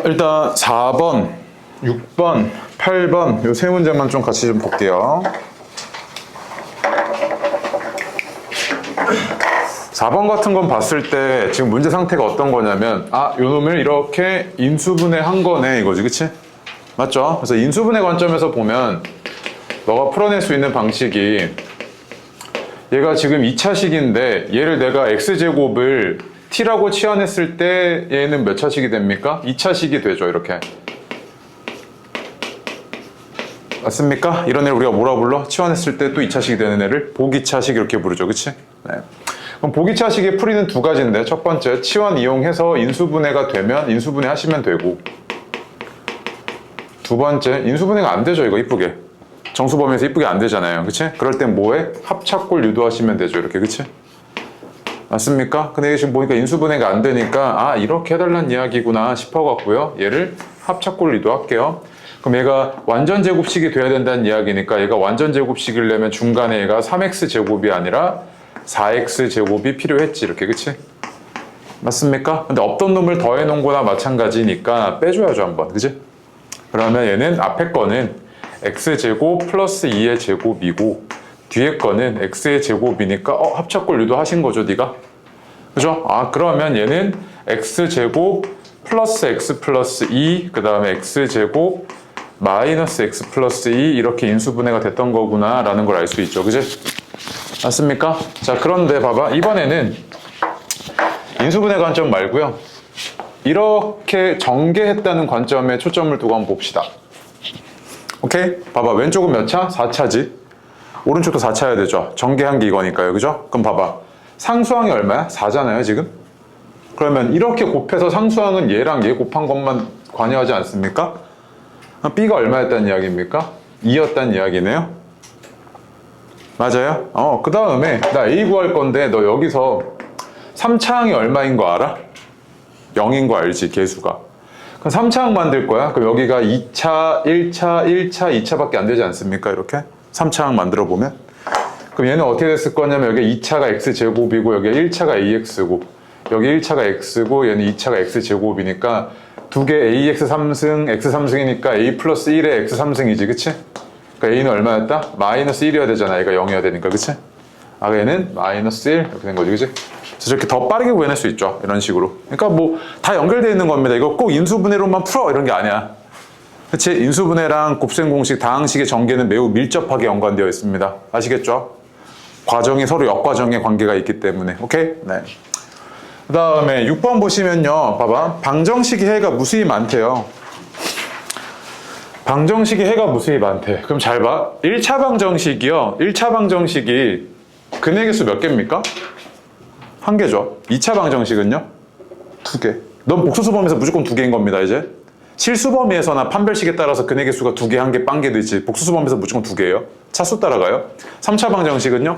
일단 4번, 6번, 8번 요 세 문제만 좀 같이 좀 볼게요. 4번 같은 건 봤을 때 지금 문제 상태가 어떤 거냐면 요 놈을 이렇게 인수분해한 거네 이거지, 그치? 맞죠? 그래서 인수분해 관점에서 보면 너가 풀어낼 수 있는 방식이 얘가 지금 2차식인데 얘를 내가 x제곱을 t라고 치환했을 때 얘는 몇 차식이 됩니까? 2차식이 되죠, 이렇게. 맞습니까? 이런 애를 우리가 뭐라 불러? 치환했을 때 또 2차식이 되는 애를 보기차식 이렇게 부르죠, 그치? 네. 그럼 보기차식의 풀이는 두 가지인데 첫 번째, 치환 이용해서 인수분해가 되면 인수분해 하시면 되고, 두 번째, 인수분해가 안 되죠, 이거 이쁘게. 정수범위에서 이쁘게 안 되잖아요, 그치? 그럴 땐 뭐해? 합착골 유도하시면 되죠, 이렇게, 그치? 맞습니까? 근데 지금 보니까 인수분해가 안 되니까 이렇게 해달라는 이야기구나 싶어갖고요, 얘를 합착골 유도할게요. 그럼 얘가 완전 제곱식이 돼야 된다는 이야기니까 얘가 완전 제곱식이려면 중간에 얘가 3x 제곱이 아니라 4x 제곱이 필요했지, 이렇게, 그치? 맞습니까? 근데 없던 놈을 더해놓은 거나 마찬가지니까 빼줘야죠, 한번, 그치? 그러면 얘는 앞에 거는 x제곱 플러스 2의 제곱이고 뒤에 거는 x의 제곱이니까 합착골 유도하신 거죠, 네가? 그죠? 그러면 얘는 x제곱 플러스 x 플러스 2, 그 다음에 x제곱 마이너스 x 플러스 2 이렇게 인수분해가 됐던 거구나 라는 걸 알 수 있죠, 그지? 맞습니까? 자, 그런데 봐봐, 이번에는 인수분해 관점 말고요, 이렇게 전개했다는 관점에 초점을 두고 한번 봅시다. 오케이? 봐봐, 왼쪽은 몇 차? 4차지. 오른쪽도 4차여야 되죠. 전개한 게 이거니까요, 그죠? 그럼 봐봐, 상수항이 얼마야? 4잖아요, 지금? 그러면 이렇게 곱해서 상수항은 얘랑 얘 곱한 것만 관여하지 않습니까? B가 얼마였다는 이야기입니까? 2였다는 이야기네요. 맞아요? 그 다음에 나 A 구할 건데 너 여기서 3차항이 얼마인 거 알아? 0인 거 알지, 개수가. 그럼 3차항 만들 거야. 그럼 여기가 2차, 1차, 1차, 2차밖에 안 되지 않습니까? 이렇게 3차항 만들어 보면. 그럼 얘는 어떻게 됐을 거냐면 여기 2차가 x제곱이고 여기 1차가 ax고 여기 1차가 x고 얘는 2차가 x제곱이니까 두 개 ax 3승, x 3승이니까 a 플러스 1의 x 3승이지, 그치? 그러니까 a는 얼마였다? 마이너스 1이어야 되잖아. 얘가 0이어야 되니까, 그치? 얘는 마이너스 1 이렇게 된 거지, 그치? 그래서 이렇게 더 빠르게 구해낼 수 있죠, 이런 식으로. 그러니까 뭐 다 연결되어 있는 겁니다. 이거 꼭 인수분해로만 풀어 이런 게 아니야. 그치? 인수분해랑 곱셈 공식, 다항식의 전개는 매우 밀접하게 연관되어 있습니다. 아시겠죠? 과정이 서로 역과정의 관계가 있기 때문에. 오케이? 네. 그 다음에 6번 보시면요, 봐봐, 방정식이 해가 무수히 많대요. 방정식이 해가 무수히 많대. 그럼 잘 봐. 1차 방정식이요, 1차 방정식이 근의 개수 몇 개입니까? 1개죠. 2차 방정식은요? 2개. 넌 복수수범에서 무조건 2개인 겁니다, 이제. 실수범위에서나 판별식에 따라서 근의 개수가 2개, 1개, 빵개 되지. 복수수범에서 무조건 2개예요. 차수 따라가요. 3차 방정식은요?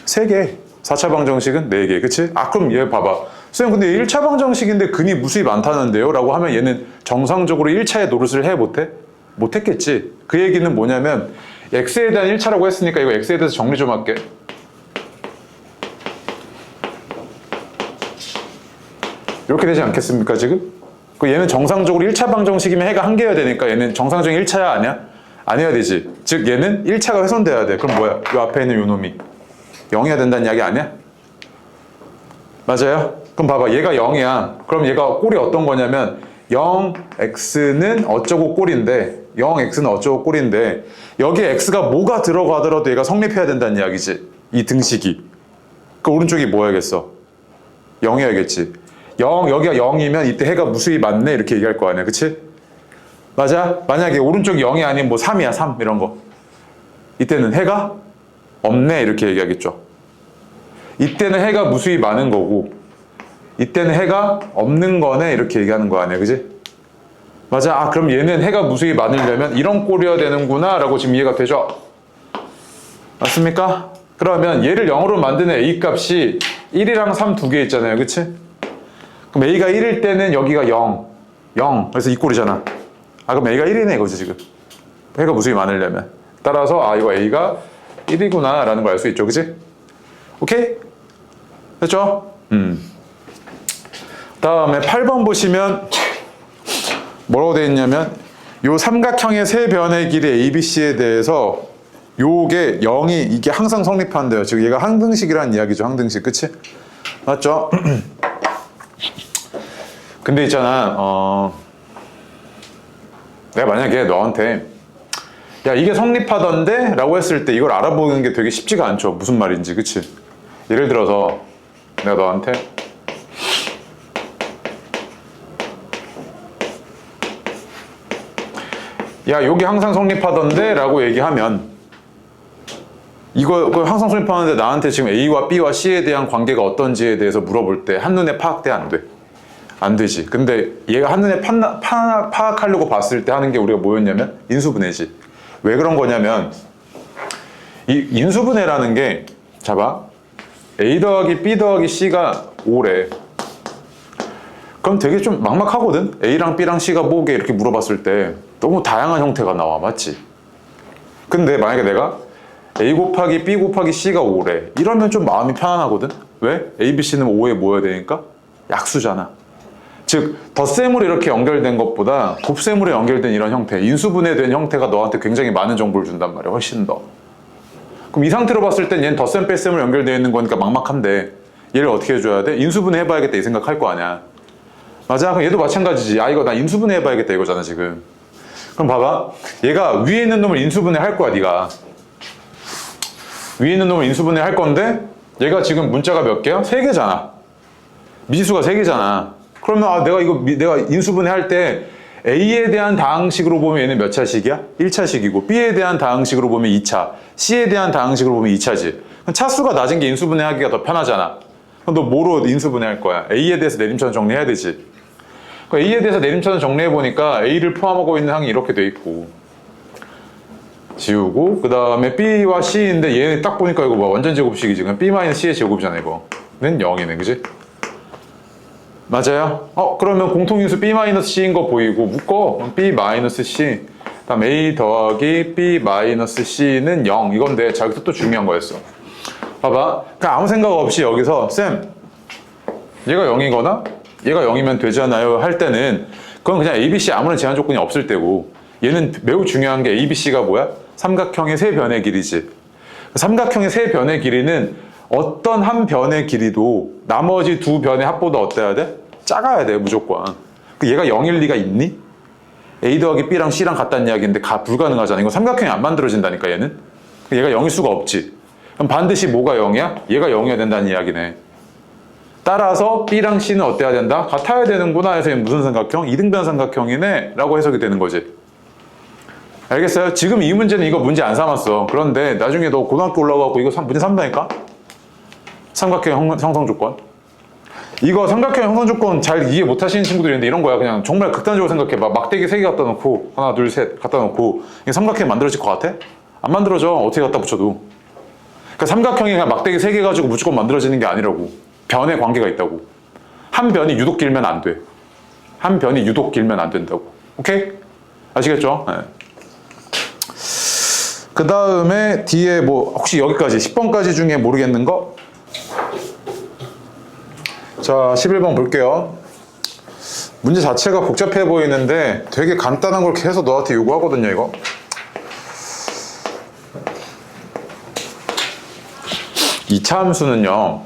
3개. 4차 방정식은 4개. 그치? 그럼 얘 봐봐. 선생님, 근데 1차 방정식인데 근이 무수히 많다는데요? 라고 하면 얘는 정상적으로 1차에 노릇을 해, 못해? 못했겠지. 그 얘기는 뭐냐면 x에 대한 1차라고 했으니까 이거 x에 대해서 정리 좀 할게. 이렇게 되지 않겠습니까, 지금? 얘는 정상적으로 1차 방정식이면 해가 1개여야 되니까 얘는 정상적인 1차야, 아니야? 아니어야 되지. 즉 얘는 1차가 훼손돼야 돼. 그럼 뭐야? 이 앞에 있는 요 놈이 0이어야 된다는 이야기 아니야? 맞아요? 그럼 봐봐, 얘가 0이야. 그럼 얘가 꼴이 어떤 거냐면 0x는 어쩌고 꼴인데 0x는 어쩌고 꼴인데 여기에 x가 뭐가 들어가더라도 얘가 성립해야 된다는 이야기지, 이 등식이. 그 오른쪽이 뭐야겠어? 0이어야겠지. 여기가 0이면 이때 해가 무수히 많네 이렇게 얘기할 거 아니야, 그치? 맞아? 만약에 오른쪽이 0이 아닌 뭐 3이야, 3 이런 거, 이때는 해가 없네 이렇게 얘기하겠죠. 이때는 해가 무수히 많은 거고 이때는 해가 없는 거네 이렇게 얘기하는 거 아니야, 그지? 맞아. 그럼 얘는 해가 무수히 많으려면 이런 꼴이어야 되는구나 라고 지금 이해가 되죠? 맞습니까? 그러면 얘를 0으로 만드는 a 값이 1이랑 3 두 개 있잖아요, 그치? 그럼 a가 1일 때는 여기가 0 그래서 이 꼴이잖아. 그럼 a가 1이네 이거지, 지금. 해가 무수히 많으려면. 따라서 이거 a가 1이구나 라는 걸 알 수 있죠, 그치? 오케이? 됐죠? 다음에 8번 보시면 뭐라고 되어 있냐면 요 삼각형의 세 변의 길이 ABC에 대해서 요게 0이 이게 항상 성립한대요. 즉 얘가 항등식이라는 이야기죠. 항등식. 그치? 맞죠? 근데 있잖아 내가 만약에 너한테 야 이게 성립하던데? 라고 했을 때 이걸 알아보는 게 되게 쉽지가 않죠. 무슨 말인지. 그치? 예를 들어서 내가 너한테 야 여기 항상 성립하던데? 라고 얘기하면 이거 항상 성립하는데 나한테 지금 A와 B와 C에 대한 관계가 어떤지에 대해서 물어볼 때 한눈에 파악돼? 안 돼? 안 되지. 근데 얘가 한눈에 파악하려고 봤을 때 하는 게 우리가 뭐였냐면 인수분해지. 왜 그런 거냐면 이 인수분해라는 게 잡아 A 더하기 B 더하기 C가 5래. 그럼 되게 좀 막막하거든? A랑 B랑 C가 뭐게 이렇게 물어봤을 때 너무 다양한 형태가 나와. 맞지? 근데 만약에 내가 A 곱하기 B 곱하기 C가 5래. 이러면 좀 마음이 편안하거든? 왜? A, B, C는 5에 모여야 되니까? 약수잖아. 즉 덧셈으로 이렇게 연결된 것보다 곱셈으로 연결된 이런 형태, 인수분해된 형태가 너한테 굉장히 많은 정보를 준단 말이야. 훨씬 더. 그럼 이 상태로 봤을 땐 얘는 덧셈 뺄셈으로 연결되어 있는 거니까 막막한데 얘를 어떻게 해줘야 돼? 인수분해 해봐야겠다 이 생각할 거 아니야. 맞아? 그럼 얘도 마찬가지지. 아 이거 나 인수분해 해봐야겠다 이거잖아 지금. 그럼 봐봐. 얘가 위에 있는 놈을 인수분해 할 거야 네가. 위에 있는 놈을 인수분해 할 건데 얘가 지금 문자가 몇 개야? 3개잖아. 미지수가 3개잖아. 그러면 내가 인수분해 할 때 A에 대한 다항식으로 보면 얘는 몇 차식이야? 1차식이고 B에 대한 다항식으로 보면 2차, C에 대한 다항식으로 보면 2차지. 그럼 차수가 낮은 게 인수분해 하기가 더 편하잖아. 그럼 너 뭐로 인수분해 할 거야? A에 대해서 내림차순 정리해야 되지. 그러니까 A에 대해서 내림차순 정리해보니까 A를 포함하고 있는 항이 이렇게 돼 있고 지우고 그 다음에 B와 C인데 얘는 딱 보니까 이거 뭐 완전 제곱식이지. 그냥 B-C의 제곱이잖아 이거는 0이네. 그지? 맞아요? 그러면 공통인수 B-C인 거 보이고 묶어. B-C 다음 A 더하기 B-C는 0 이건데 자 여기서 또 중요한 거였어. 봐봐. 그냥 아무 생각 없이 여기서 쌤 얘가 0이거나 얘가 0이면 되잖아요 할 때는 그건 그냥 ABC 아무런 제한 조건이 없을 때고 얘는 매우 중요한 게 ABC가 뭐야? 삼각형의 세 변의 길이지. 삼각형의 세 변의 길이는 어떤 한 변의 길이도 나머지 두 변의 합보다 어때야 돼? 작아야 돼 무조건. 얘가 0일 리가 있니? A 더하기 B랑 C랑 같다는 이야기인데 불가능하잖아. 이거 삼각형이 안 만들어진다니까 얘는. 얘가 0일 수가 없지. 그럼 반드시 뭐가 0이야? 얘가 0이어야 된다는 이야기네. 따라서 B랑 C는 어때야 된다? 같아야 되는구나 해서 무슨 삼각형? 이등변 삼각형이네 라고 해석이 되는 거지. 알겠어요? 지금 이 문제는 이거 문제 안 삼았어. 그런데 나중에 너 고등학교 올라가고 이거 문제 삼다니까? 삼각형 형성 조건. 이거 삼각형 형성 조건 잘 이해 못 하시는 친구들이 있는데 이런 거야. 그냥 정말 극단적으로 생각해. 막대기 3개 갖다 놓고 하나 둘 셋 갖다 놓고 이게 삼각형 만들어질 것 같아? 안 만들어져. 어떻게 갖다 붙여도. 그러니까 삼각형이 그냥 막대기 3개 가지고 무조건 만들어지는 게 아니라고. 변의 관계가 있다고. 한 변이 유독 길면 안 돼. 한 변이 유독 길면 안 된다고. 오케이? 아시겠죠? 네. 그 다음에 뒤에 뭐 혹시 여기까지 10번까지 중에 모르겠는 거? 자 11번 볼게요. 문제 자체가 복잡해 보이는데 되게 간단한 걸 계속 너한테 요구하거든요 이거. 이차 함수는요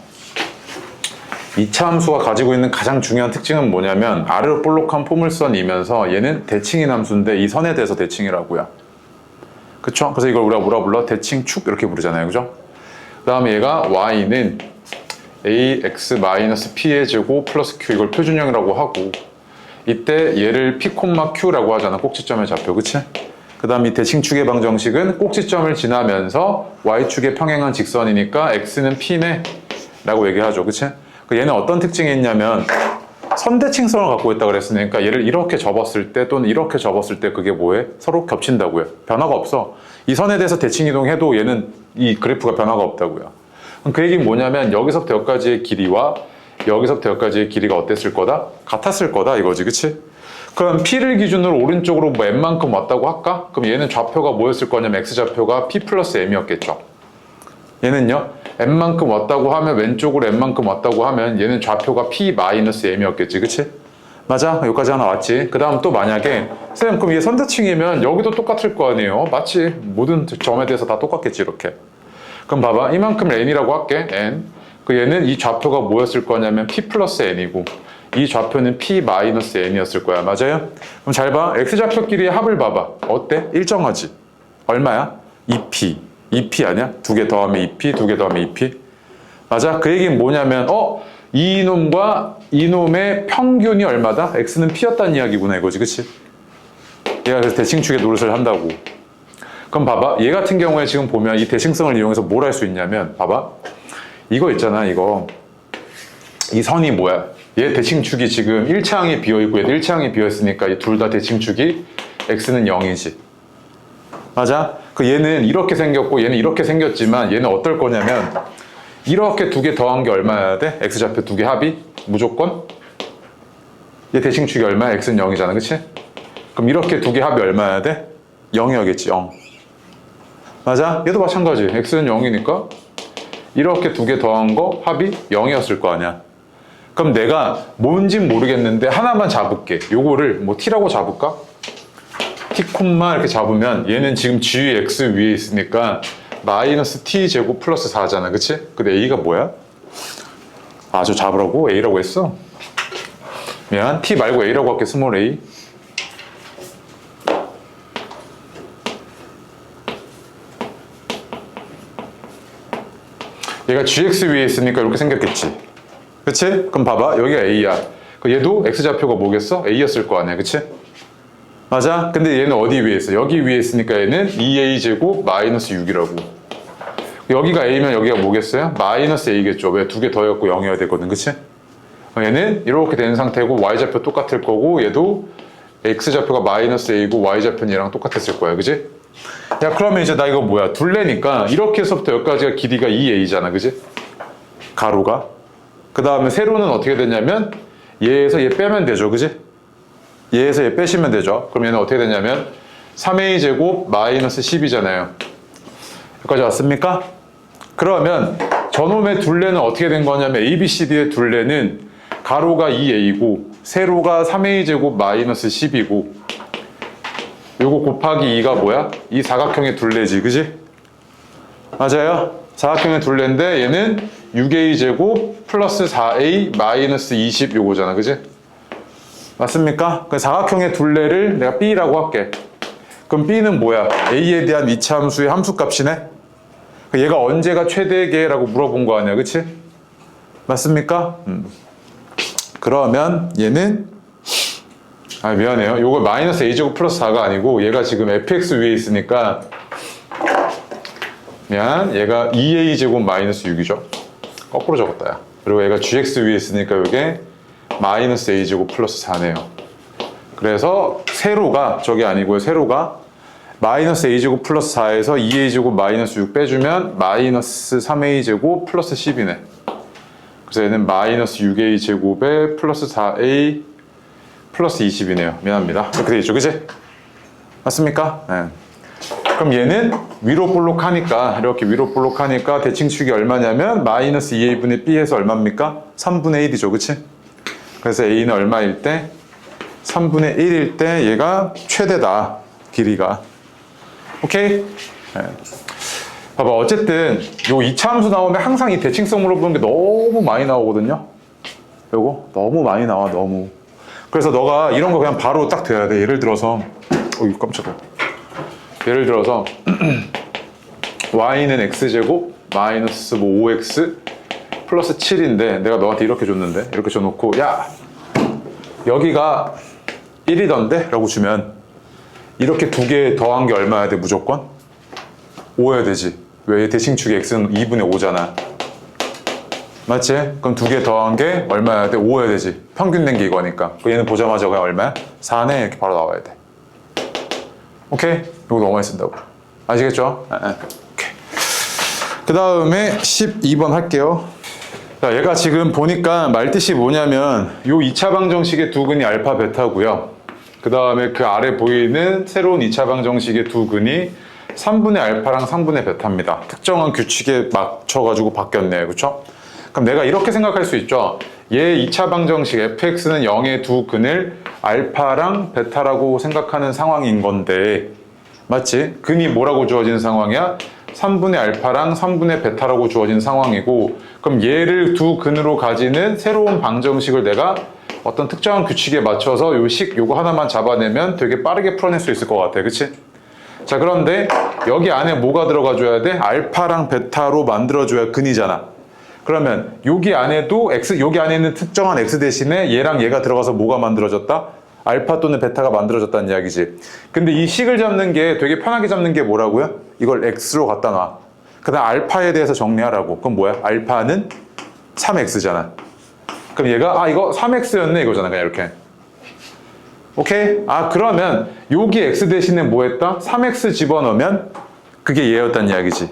2차 함수가 가지고 있는 가장 중요한 특징은 뭐냐면 아르볼록한 포물선이면서 얘는 대칭인 함수인데 이 선에 대해서 대칭이라고요. 그쵸? 그래서 이걸 우리가 뭐라 불러? 대칭축 이렇게 부르잖아요. 그죠? 그 다음에 얘가 y는 ax-p의 제곱 플러스 q 이걸 표준형이라고 하고 이때 얘를 p, q라고 하잖아. 꼭지점의 좌표. 그치? 그 다음 이 대칭축의 방정식은 꼭지점을 지나면서 y축에 평행한 직선이니까 x는 p네 라고 얘기하죠. 그치? 얘는 어떤 특징이 있냐면 선대칭성을 갖고 있다고 그랬으니까 얘를 이렇게 접었을 때 또는 이렇게 접었을 때 그게 뭐해? 서로 겹친다고요. 변화가 없어. 이 선에 대해서 대칭 이동해도 얘는 이 그래프가 변화가 없다고요. 그 얘기는 뭐냐면 여기서부터 여기까지의 길이와 여기서부터 여기까지의 길이가 어땠을 거다? 같았을 거다 이거지. 그치? 그럼 P를 기준으로 오른쪽으로 뭐 M만큼 왔다고 할까? 그럼 얘는 좌표가 뭐였을 거냐면 X좌표가 P 플러스 M이었겠죠. 얘는요 M만큼 왔다고 하면 왼쪽으로 M만큼 왔다고 하면 얘는 좌표가 P 마이너스 M이었겠지. 그치? 맞아? 여기까지 하나 왔지. 그 다음 또 만약에 쌤 그럼 얘 선대칭이면 여기도 똑같을 거 아니에요? 맞지? 모든 점에 대해서 다 똑같겠지 이렇게. 그럼 봐봐 이만큼 n이라고 할게. n. 그 얘는 이 좌표가 뭐였을 거냐면 p 플러스 n이고 이 좌표는 p 마이너스 n이었을 거야. 맞아요? 그럼 잘 봐. x좌표끼리의 합을 봐봐. 어때? 일정하지? 얼마야? 2p. 2p 아니야? 두 개 더하면 2p, 두 개 더하면 2p. 맞아? 그 얘기는 뭐냐면 이놈과 이놈의 평균이 얼마다? x는 p였다는 이야기구나 이거지. 그치? 얘가 그래서 대칭축의 노릇을 한다고. 그럼 봐봐. 얘 같은 경우에 지금 보면 이 대칭성을 이용해서 뭘 할 수 있냐면 봐봐. 이거 있잖아 이거. 이 선이 뭐야? 얘 대칭축이 지금 1차항에 비어있고 얘도 1차항에 비어있으니까 이 둘 다 대칭축이 x는 0이지. 맞아? 그 얘는 이렇게 생겼고 얘는 이렇게 생겼지만 얘는 어떨 거냐면 이렇게 두 개 더한 게 얼마여야 돼? x좌표 두 개 합이? 무조건? 얘 대칭축이 얼마야? x는 0이잖아. 그치? 그럼 이렇게 두 개 합이 얼마여야 돼? 0이어야겠지. 0. 맞아? 얘도 마찬가지. x는 0이니까 이렇게 두 개 더한 거 합이 0이었을 거 아니야. 그럼 내가 뭔진 모르겠는데 하나만 잡을게. 요거를 뭐 t라고 잡을까? t, 이렇게 잡으면 얘는 지금 gx 위에 있으니까 마이너스 t 제곱 플러스 4잖아. 그치? 근데 a가 뭐야? 아, 저 잡으라고? a라고 했어? 미안. t 말고 a라고 할게. 스몰 a. 얘가 gx 위에 있으니까 이렇게 생겼겠지. 그치? 그럼 봐봐. 여기가 a야. 얘도 x좌표가 뭐겠어? a였을 거 아니야. 그치? 맞아? 근데 얘는 어디 위에 있어? 여기 위에 있으니까 얘는 2a 제곱 마이너스 6이라고. 여기가 a면 여기가 뭐겠어요? 마이너스 a겠죠. 왜? 두 개 더였고 0이어야 되거든. 그치? 얘는 이렇게 된 상태고 y좌표 똑같을 거고 얘도 x좌표가 마이너스 a고 y좌표는 얘랑 똑같았을 거야. 그치? 야 그러면 이제 나 이거 뭐야? 둘레니까 이렇게 해서부터 여기까지가 길이가 2a잖아. 그치? 가로가. 그 다음에 세로는 어떻게 되냐면 얘에서 얘 빼면 되죠. 그치? 얘에서 얘 빼시면 되죠. 그럼 얘는 어떻게 되냐면 3a 제곱 마이너스 10이잖아요. 여기까지 왔습니까? 그러면 저놈의 둘레는 어떻게 된 거냐면 ABCD의 둘레는 가로가 2a고 세로가 3a 제곱 마이너스 10이고 요거 곱하기 2가 뭐야? 이 사각형의 둘레지. 그지? 맞아요? 사각형의 둘레인데 얘는 6a 제곱 플러스 4a 마이너스 20 요거잖아. 그지? 맞습니까? 그 사각형의 둘레를 내가 B라고 할게. 그럼 B는 뭐야? A에 대한 이차함수의 함수값이네? 얘가 언제가 최대계라고 물어본 거 아니야, 그치? 맞습니까? 그러면 얘는 미안해요. 요거 마이너스 a제곱 플러스 4가 아니고 얘가 지금 fx 위에 있으니까 얘가 2a 제곱 마이너스 6이죠. 거꾸로 적었다 야. 그리고 얘가 gx 위에 있으니까 이게 마이너스 a제곱 플러스 4네요. 그래서 세로가 저게 아니고요. 세로가 마이너스 a제곱 플러스 4에서 2a제곱 마이너스 6 빼주면 마이너스 3a제곱 플러스 10이네. 그래서 얘는 마이너스 6a제곱에 플러스 4a 플러스 20이네요. 미안합니다. 이렇게 되어 있죠. 그치? 맞습니까? 네. 그럼 얘는 위로 볼록하니까 이렇게 위로 볼록하니까 대칭축이 얼마냐면 마이너스 2a분의 b에서 얼마입니까? 3분의 1이죠. 그치? 그래서 a는 얼마일 때? 3분의 1일 때 얘가 최대다. 길이가. 오케이? 네. 봐봐. 어쨌든 요 이차함수 나오면 항상 이 대칭성 물어보는 게 너무 많이 나오거든요. 요거 너무 많이 나와. 너무. 그래서 너가 이런 거 그냥 바로 딱 돼야 돼. 예를 들어서 어이 깜짝이야. 예를 들어서 y는 x제곱 마이너스 뭐 5x 플러스 7인데 내가 너한테 이렇게 줬는데 이렇게 줘놓고 야 여기가 1이던데? 라고 주면 이렇게 두 개 더한 게 얼마야 돼 무조건? 5여야 되지. 왜? 대칭축의 x는 2분의 5잖아. 맞지? 그럼 두 개 더한 게 얼마야 돼? 5여야 되지. 평균 낸 게 이거니까. 얘는 보자마자 그냥 얼마야? 4네 이렇게 바로 나와야 돼. 오케이? 이거 너무 많이 쓴다고. 아시겠죠? 오케이. 그 다음에 12번 할게요. 자, 얘가 지금 보니까 말뜻이 뭐냐면 요 2차 방정식의 두 근이 알파 베타고요. 그 다음에 그 아래 보이는 새로운 2차 방정식의 두 근이 3분의 알파랑 3분의 베타입니다. 특정한 규칙에 맞춰가지고 바뀌었네요. 그쵸? 그럼 내가 이렇게 생각할 수 있죠. 얘 2차 방정식 fx는 0의 두 근을 알파랑 베타라고 생각하는 상황인 건데, 맞지? 근이 뭐라고 주어진 상황이야? 3분의 알파랑 3분의 베타라고 주어진 상황이고, 그럼 얘를 두 근으로 가지는 새로운 방정식을 내가 어떤 특정한 규칙에 맞춰서 요거 하나만 잡아내면 되게 빠르게 풀어낼 수 있을 것 같아. 그치? 자, 그런데 여기 안에 뭐가 들어가줘야 돼? 알파랑 베타로 만들어줘야 근이잖아. 그러면 여기 안에도 여기 안에 있는 특정한 x 대신에 얘랑 얘가 들어가서 뭐가 만들어졌다? 알파 또는 베타가 만들어졌다는 이야기지. 근데 이 식을 잡는 게 되게 편하게 잡는 게 뭐라고요? 이걸 x로 갖다 놔. 그 다음 알파에 대해서 정리하라고. 그럼 뭐야? 알파는 3x잖아. 그럼 얘가 이거 3x였네 이거잖아. 그냥 이렇게. 오케이? 그러면 여기 x 대신에 뭐 했다? 3x 집어넣으면 그게 얘였단 이야기지.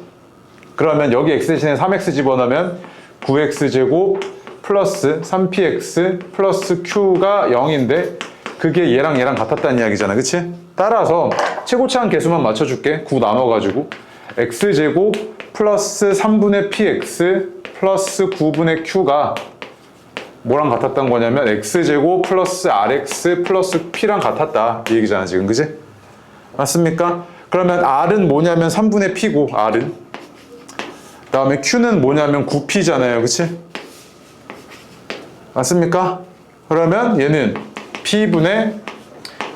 그러면 여기 x 대신에 3x 집어넣으면 9x제곱 플러스 3px 플러스 q가 0인데 그게 얘랑 같았다는 이야기잖아. 그치? 따라서 최고차항 개수만 맞춰줄게. 9 나눠가지고 x제곱 플러스 3분의 px 플러스 9분의 q가 뭐랑 같았던 거냐면 x제곱 플러스 rx 플러스 p랑 같았다 이 얘기잖아 지금. 그치? 맞습니까? 그러면 r은 뭐냐면 3분의 p고 r은 그 다음에 q는 뭐냐면 9p잖아요. 그치? 맞습니까? 그러면 얘는 p분의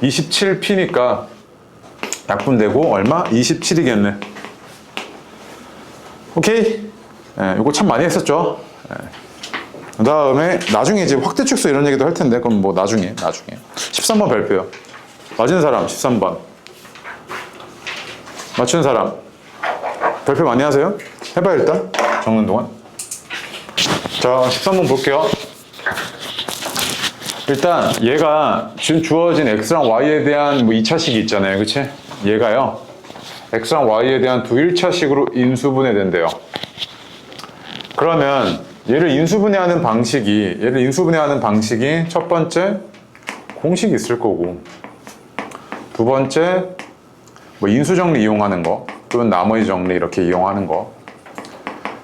27p니까 약분되고 얼마? 27이겠네. 오케이? 이거 참 많이 했었죠. 그 다음에 나중에 이제 확대축소 이런 얘기도 할 텐데 그럼 뭐 나중에 13번 발표요. 맞은 사람 13번 맞춘 사람 발표 많이 하세요? 해봐요. 일단 적는 동안. 자 13번 볼게요. 일단 얘가 지금 주어진 x랑 y에 대한 뭐 2차식이 있잖아요. 그치? 얘가요 x랑 y에 대한 두 1차식으로 인수분해된대요. 그러면 얘를 인수분해하는 방식이 첫 번째 공식이 있을 거고, 두 번째 뭐 인수정리 이용하는 거 또는 나머지 정리 이렇게 이용하는 거,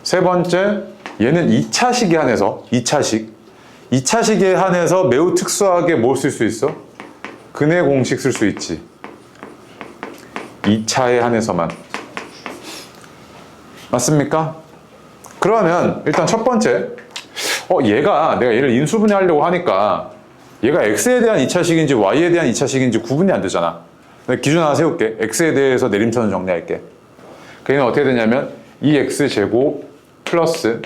세 번째 얘는 2차식에 한해서 2차식에 한해서 매우 특수하게 뭘 쓸 수 있어? 근의 공식 쓸 수 있지. 2차에 한해서만. 맞습니까? 그러면 일단 첫 번째 내가 얘를 인수분해하려고 하니까 얘가 x에 대한 2차식인지 y에 대한 2차식인지 구분이 안 되잖아. 기준 하나 세울게. x에 대해서 내림차는 정리할게. 그게 어떻게 되냐면 2x제곱 플러스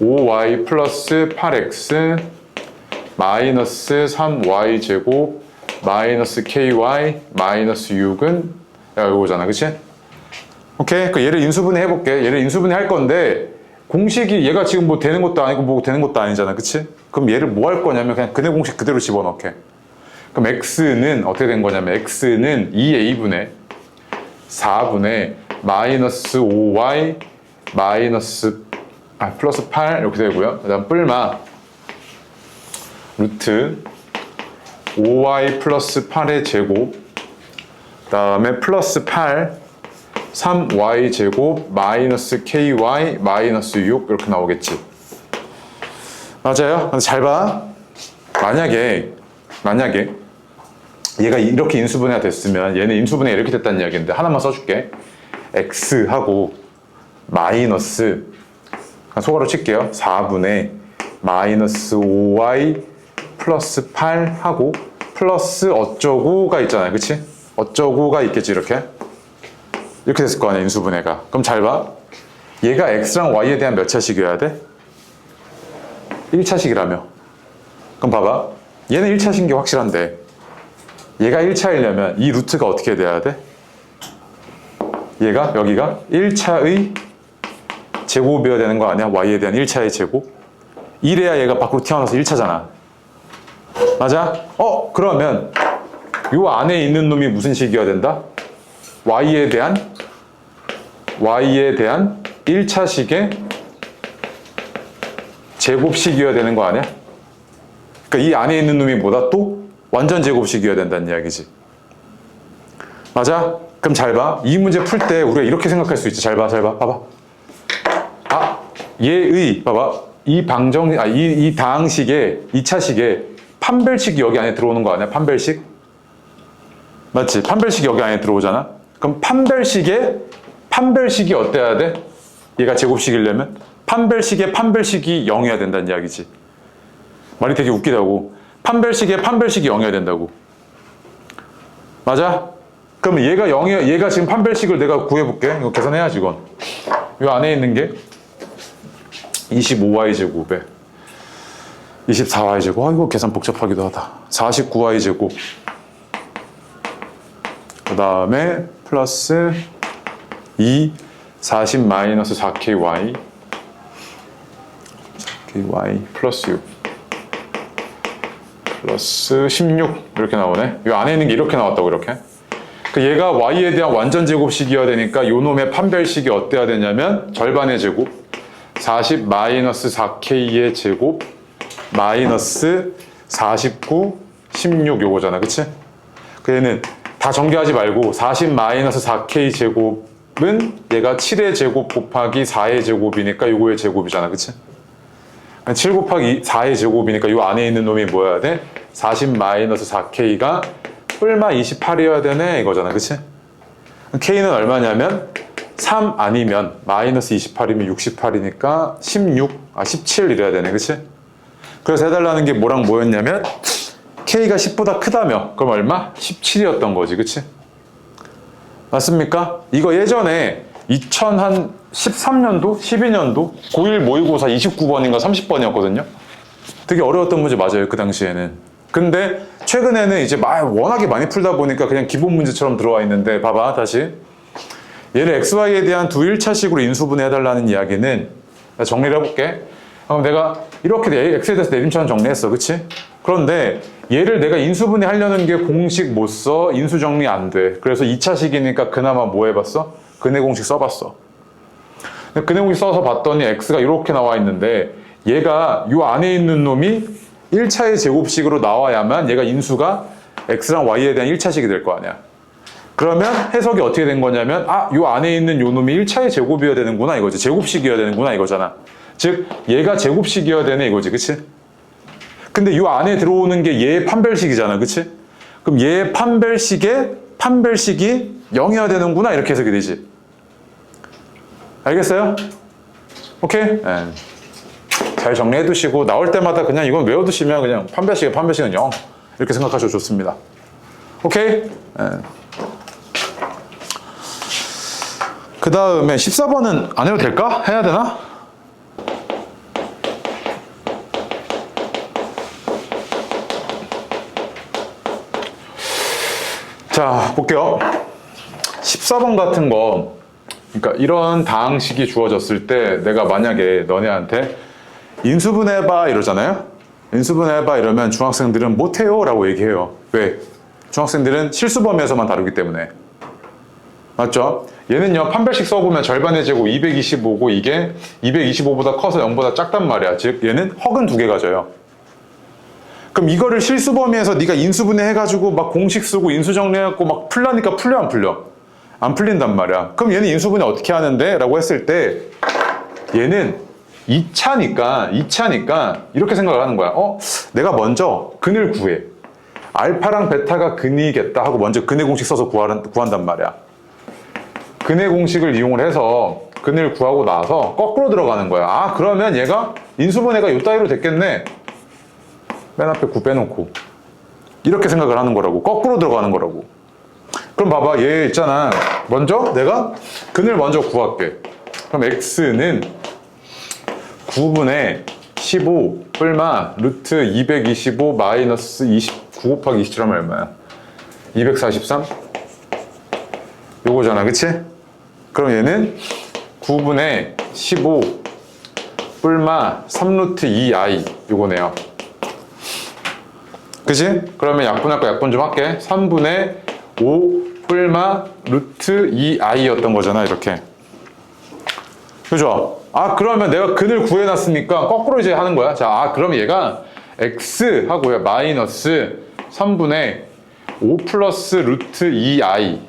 5y 플러스 8x 마이너스 3y제곱 마이너스 ky 마이너스 6은 이거잖아. 그치? 오케이? 얘를 인수분해 해볼게. 얘를 인수분해 할 건데 공식이 얘가 지금 뭐 되는 것도 아니고 뭐 되는 것도 아니잖아. 그치? 그럼 얘를 뭐 할 거냐면 그냥 근의 공식 그대로 집어넣게. 그럼 x는 어떻게 된 거냐면 x는 2a분의 4분의 마이너스 5y 마이너스 플러스 8 이렇게 되고요. 그 다음 뿔마 루트 5y 플러스 8의 제곱 그 다음에 플러스 8 3y 제곱 마이너스 ky 마이너스 6 이렇게 나오겠지. 맞아요? 근데 잘 봐. 만약에 얘가 이렇게 인수분해가 됐으면 얘는 인수분해가 이렇게 됐다는 이야기인데 하나만 써줄게. x하고 마이너스 소가로 칠게요. 4분의 마이너스 5y 플러스 8하고 플러스 어쩌고가 있잖아요. 그치? 어쩌고가 있겠지. 이렇게 됐을 거 아니야 인수분해가. 그럼 잘 봐. 얘가 x랑 y에 대한 몇 차식이어야 돼? 1차식이라며. 그럼 봐봐. 얘는 1차식인 게 확실한데 얘가 1차이려면 이 루트가 어떻게 돼야 돼? 여기가 1차의 제곱이어야 되는 거 아니야? y에 대한 1차의 제곱? 이래야 얘가 밖으로 튀어나와서 1차잖아. 맞아? 그러면 요 안에 있는 놈이 무슨 식이어야 된다? y에 대한 1차식의 제곱식이어야 되는 거 아니야? 그러니까 이 안에 있는 놈이 뭐다? 또 완전 제곱식이어야 된다는 이야기지. 맞아? 그럼 잘 봐. 이 문제 풀 때 우리가 이렇게 생각할 수 있지. 잘 봐. 봐봐. 얘의 봐봐. 이 다항식에 2차식에 판별식이 여기 안에 들어오는 거 아니야? 판별식? 맞지? 판별식이 여기 안에 들어오잖아? 그럼 판별식이 어때야 돼? 얘가 제곱식이려면? 판별식의 판별식이 0이어야 된다는 이야기지. 말이 되게 웃기다고. 판별식의 판별식이 0이어야 된다고. 맞아? 그러면 얘가 지금 판별식을 내가 구해볼게. 이거 계산해야지, 이건. 이 안에 있는 게 25y제곱에 24y제곱. 아, 이거 계산 복잡하기도 하다. 49y제곱. 그 다음에 플러스 40 마이너스 4ky 플러스 6 플러스 16 이렇게 나오네. 이 안에 있는 게 이렇게 나왔다고 이렇게. 그 얘가 y에 대한 완전 제곱식이어야 되니까 요 놈의 판별식이 어때야 되냐면 절반의 제곱 40 마이너스 4k의 제곱 마이너스 49 16 요거잖아. 그치? 그 얘는 다 전개하지 말고 40 마이너스 4k 제곱은 얘가 7의 제곱 곱하기 4의 제곱이니까 요거의 제곱이잖아. 그치? 7 곱하기 4의 제곱이니까 요 안에 있는 놈이 뭐여야 돼? 40 마이너스 4k가 뿔마 28이어야 되네 이거잖아. 그치? k는 얼마냐면 3 아니면 마이너스 28이면 68이니까 17 이래야 되네. 그치? 그래서 해달라는 게 뭐랑 뭐였냐면 k가 10보다 크다며. 그럼 얼마? 17이었던 거지. 그치? 맞습니까? 이거 예전에 2013년도? 12년도? 고1 모의고사 29번인가 30번이었거든요. 되게 어려웠던 문제 맞아요. 그 당시에는. 근데 최근에는 이제 워낙에 많이 풀다 보니까 그냥 기본 문제처럼 들어와 있는데 봐봐 다시. 얘를 xy에 대한 두 1차식으로 인수분해 해달라는 이야기는 정리를 해볼게. 그럼 내가 이렇게 x에 대해서 내림처럼 정리했어. 그치? 그런데 얘를 내가 인수분해 하려는 게 공식 못 써. 인수정리 안 돼. 그래서 2차식이니까 그나마 뭐 해봤어? 근해 공식 써봤어. 근해 공식 써서 봤더니 x가 이렇게 나와 있는데 얘가 이 안에 있는 놈이 1차의 제곱식으로 나와야만 얘가 인수가 x랑 y에 대한 1차식이 될 거 아니야. 그러면 해석이 어떻게 된 거냐면 이 안에 있는 요 놈이 1차의 제곱이어야 되는구나 이거지. 제곱식이어야 되는구나 이거잖아. 즉 얘가 제곱식이어야 되네 이거지. 그치? 근데 요 안에 들어오는 게 얘의 판별식이잖아. 그치? 그럼 얘의 판별식이 0이어야 되는구나 이렇게 해석이 되지. 알겠어요? 오케이? 네. 잘 정리해 두시고 나올 때마다 그냥 이건 외워두시면 그냥 판별식은 0 이렇게 생각하셔도 좋습니다. 오케이? 네. 그 다음에 14번은 안 해도 될까? 해야 되나? 자, 볼게요. 14번 같은 거, 그러니까 이런 다항식이 주어졌을 때 내가 만약에 너네한테 인수분해해봐 이러잖아요. 인수분해해봐 이러면 중학생들은 못해요 라고 얘기해요. 왜? 중학생들은 실수범위에서만 다루기 때문에. 맞죠? 얘는요 판별식 써보면 절반의 제곱 225고 이게 225보다 커서 0보다 작단 말이야. 즉 얘는 허근 2개 가져요. 그럼 이거를 실수범위에서 네가 인수분해 해가지고 막 공식 쓰고 인수정리해갖고 막 풀라니까 풀려 안 풀려? 안 풀린단 말이야. 그럼 얘는 인수분해 어떻게 하는데? 라고 했을 때 얘는 2차니까 이렇게 생각을 하는 거야. 내가 먼저 근을 구해. 알파랑 베타가 근이겠다 하고 먼저 근의 공식 써서 구한단 말이야. 근의 공식을 이용을 해서 근을 구하고 나서 거꾸로 들어가는 거야. 그러면 얘가 인수분해가 요 따위로 됐겠네. 맨 앞에 9 빼놓고 이렇게 생각을 하는 거라고. 거꾸로 들어가는 거라고. 그럼 봐봐 얘 있잖아. 먼저 내가 근을 먼저 구할게. 그럼 x는 9분의 15 뿔마 루트 225 마이너스 29 곱하기 27하면 얼마야? 243? 요거잖아. 그치? 그럼 얘는 9분의 15 뿔마 3루트 2i 요거네요. 그치? 그러면 약분할 거 약분 좀 할게. 3분의 5 뿔마 루트 2i였던 거잖아. 이렇게. 그죠? 그러면 내가 근을 구해놨으니까 거꾸로 이제 하는 거야. 자, 그럼 얘가 x 하고요. 마이너스 3분의 5 플러스 루트 2i.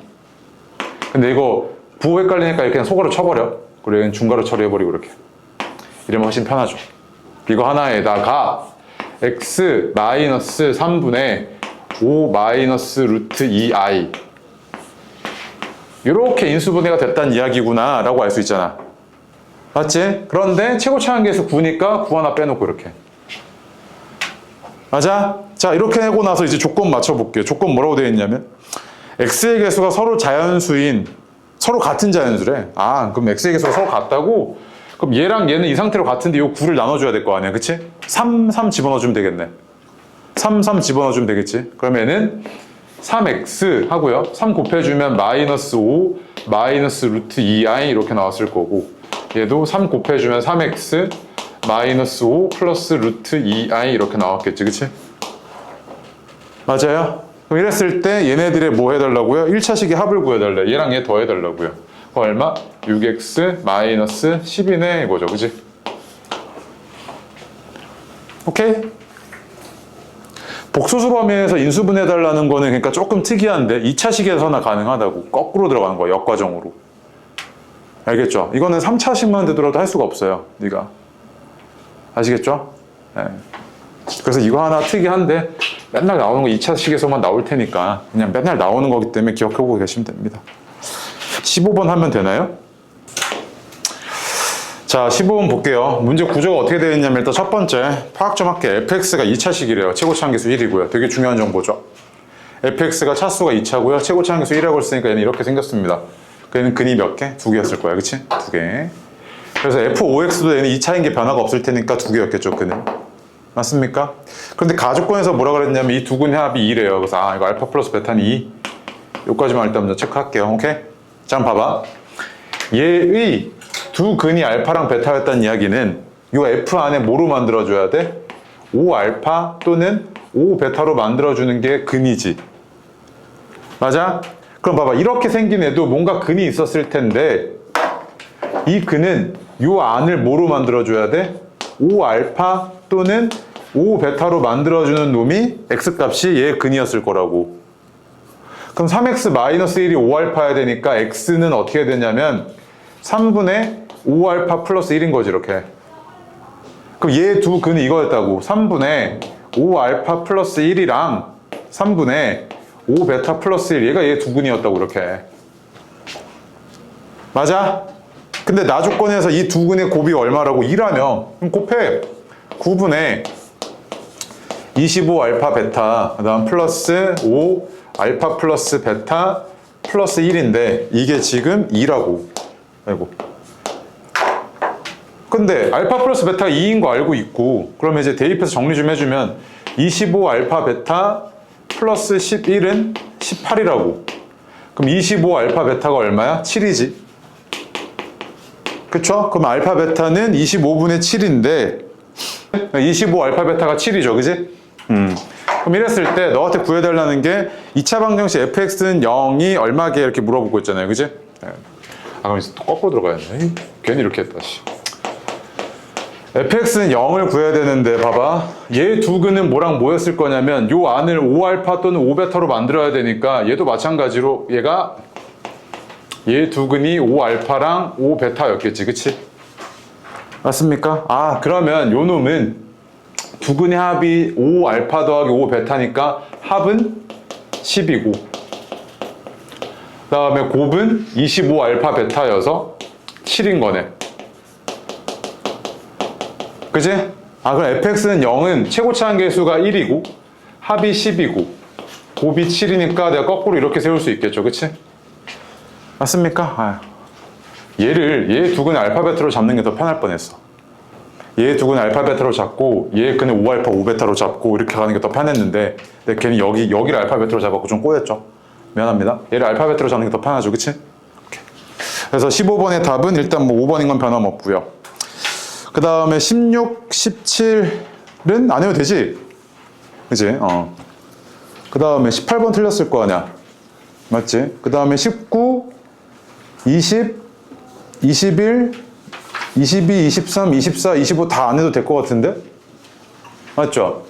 근데 이거 부호 헷갈리니까 그냥 속으로 쳐버려. 그리고 얘는 중괄호 처리해버리고 이렇게. 이러면 훨씬 편하죠. 이거 하나에다가 x 마이너스 3분의 5 마이너스 루트 2i 이렇게 인수분해가 됐다는 이야기구나 라고 알 수 있잖아. 맞지? 그런데 최고차항계수 9니까 9 하나 빼놓고 이렇게. 맞아? 자, 이렇게 하고 나서 이제 조건 맞춰볼게요. 조건 뭐라고 되어 있냐면 x의 계수가 서로 자연수인 서로 같은 자연수래. 아, 그럼 x의 계수가 서로 같다고? 그럼 얘랑 얘는 이 상태로 같은데 이 9를 나눠줘야 될 거 아니야. 그치? 3 집어넣어주면 되겠네. 3 집어넣어주면 되겠지? 그러면은 3x 하고요. 3 곱해주면 마이너스 5 마이너스 루트 2i 이렇게 나왔을 거고 얘도 3 곱해주면 3x 마이너스 5 플러스 루트 2i 이렇게 나왔겠지. 그치? 맞아요? 그럼 이랬을 때 얘네들의 뭐 해달라고요? 1차식의 합을 구해달래. 얘랑 얘 더해달라고요. 그럼 얼마? 6x 마이너스 10이네 이거죠. 그치? 오케이? 복소수 범위에서 인수분해해달라는 거는 그러니까 조금 특이한데 2차식에서나 가능하다고. 거꾸로 들어가는 거야. 역과정으로. 알겠죠? 이거는 3차식만 되더라도 할 수가 없어요. 네가 아시겠죠? 네. 그래서 이거 하나 특이한데 맨날 나오는 거 2차식에서만 나올 테니까 그냥 맨날 나오는 거기 때문에 기억하고 계시면 됩니다. 15번 하면 되나요? 자, 15번 볼게요. 문제 구조가 어떻게 되어 있냐면 일단 첫 번째 파악 좀 할게요. fx가 2차식이래요. 최고차항계수 1이고요. 되게 중요한 정보죠. fx가 차수가 2차고요. 최고차항계수 1이라고 했으니까 얘는 이렇게 생겼습니다. 얘는 근이 몇 개? 2개였을 거야. 그치? 2개. 그래서 f5x도 얘는 2차인 게 변화가 없을 테니까 2개였겠죠. 근은. 맞습니까? 그런데 가족권에서 뭐라 그랬냐면 이 두 근의 합이 2래요. 그래서 아, 이거 알파 플러스 베타는 2. 여기까지만 일단 먼저 체크할게요. 오케이? 자, 한번 봐봐. 얘의 두 근이 알파랑 베타였다는 이야기는 이 f 안에 뭐로 만들어줘야 돼? 5알파 또는 5베타로 만들어주는 게 근이지. 맞아? 그럼 봐봐. 이렇게 생긴 애도 뭔가 근이 있었을 텐데 이 근은 이 안을 뭐로 만들어줘야 돼? 5알파 또는 5베타로 만들어주는 놈이 x값이 얘의 근이었을 거라고. 그럼 3x-1이 5알파여야 되니까 x는 어떻게 되냐면 3분의 5알파 플러스 1인 거지 이렇게. 그럼 얘 두 근이 이거였다고. 3분의 5알파 플러스 1이랑 3분의 5베타 플러스 1 얘가 얘 두 근이었다고 이렇게. 맞아? 근데 나 조건에서 이 두 근의 곱이 얼마라고? 2라며. 그럼 곱해. 9분의 25알파 베타 그 다음 플러스 5 알파 플러스 베타 플러스 1인데 이게 지금 2라고. 아이고. 근데 알파 플러스 베타가 2인 거 알고 있고 그러면 이제 대입해서 정리 좀 해주면 25 알파 베타 플러스 11은 18이라고. 그럼 25 알파 베타가 얼마야? 7이지. 그쵸? 그럼 알파 베타는 25분의 7인데 25 알파 베타가 7이죠. 그지? 그럼 이랬을 때 너한테 구해달라는 게 2차 방정식 fx는 0이 얼마게 이렇게 물어보고 있잖아요. 그지? 아, 그럼 이제 또 거꾸로 들어가야네. 괜히 이렇게 했다. fx는 0을 구해야 되는데 봐봐. 얘 두 근은 뭐랑 뭐였을 거냐면 요 안을 5알파 또는 5베타로 만들어야 되니까 얘도 마찬가지로 얘가 얘 두 근이 5알파랑 5베타였겠지. 그치? 맞습니까? 아, 그러면 요 놈은 두 근의 합이 5알파 더하기 5베타니까 합은 10이고 그 다음에 곱은 25알파 베타여서 7인 거네. 그치? 아, 그럼 fx는 0은 최고차항계수가 1이고 합이 10이고 곱이 7이니까 내가 거꾸로 이렇게 세울 수 있겠죠. 그치? 맞습니까? 아, 얘 두 근의 알파 베타로 잡는 게 더 편할 뻔했어. 얘 두 근의 알파 베타로 잡고 얘 근의 5알파 5베타로 잡고 이렇게 가는 게 더 편했는데 내가 괜히 여기를 알파 베타로 잡았고 좀 꼬였죠. 미안합니다. 얘를 알파 베타로 잡는 게 더 편하죠. 그치? 오케이. 그래서 15번의 답은 일단 뭐 5번인 건 변함없고요. 그 다음에 16, 17은 안 해도 되지? 그치? 그 다음에 18번 틀렸을 거 아니야? 맞지? 그 다음에 19, 20, 21, 22, 23, 24, 25 다 안 해도 될 것 같은데? 맞죠?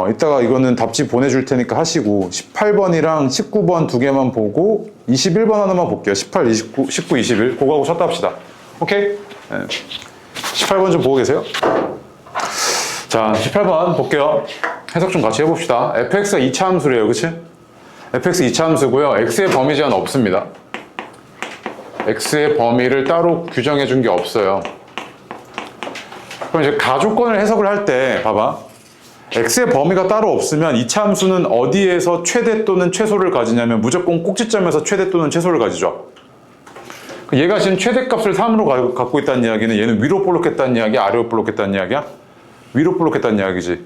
이따가 이거는 답지 보내줄 테니까 하시고 18번이랑 19번 두 개만 보고 21번 하나만 볼게요. 18, 29, 19, 21 그거하고 쳤다 합시다. 오케이? 네. 18번 좀 보고 계세요. 자, 18번 볼게요. 해석 좀 같이 해봅시다. fx가 2차 함수래요. 그치? fx 2차 함수고요. x의 범위 제한 없습니다. x의 범위를 따로 규정해 준 게 없어요. 그럼 이제 가조건을 해석을 할 때 봐봐. x의 범위가 따로 없으면 2차 함수는 어디에서 최대 또는 최소를 가지냐면 무조건 꼭지점에서 최대 또는 최소를 가지죠. 얘가 지금 최대값을 3으로 갖고 있다는 이야기는 얘는 위로 볼록했다는 이야기야? 아래로 볼록했다는 이야기야? 위로 볼록했다는 이야기지.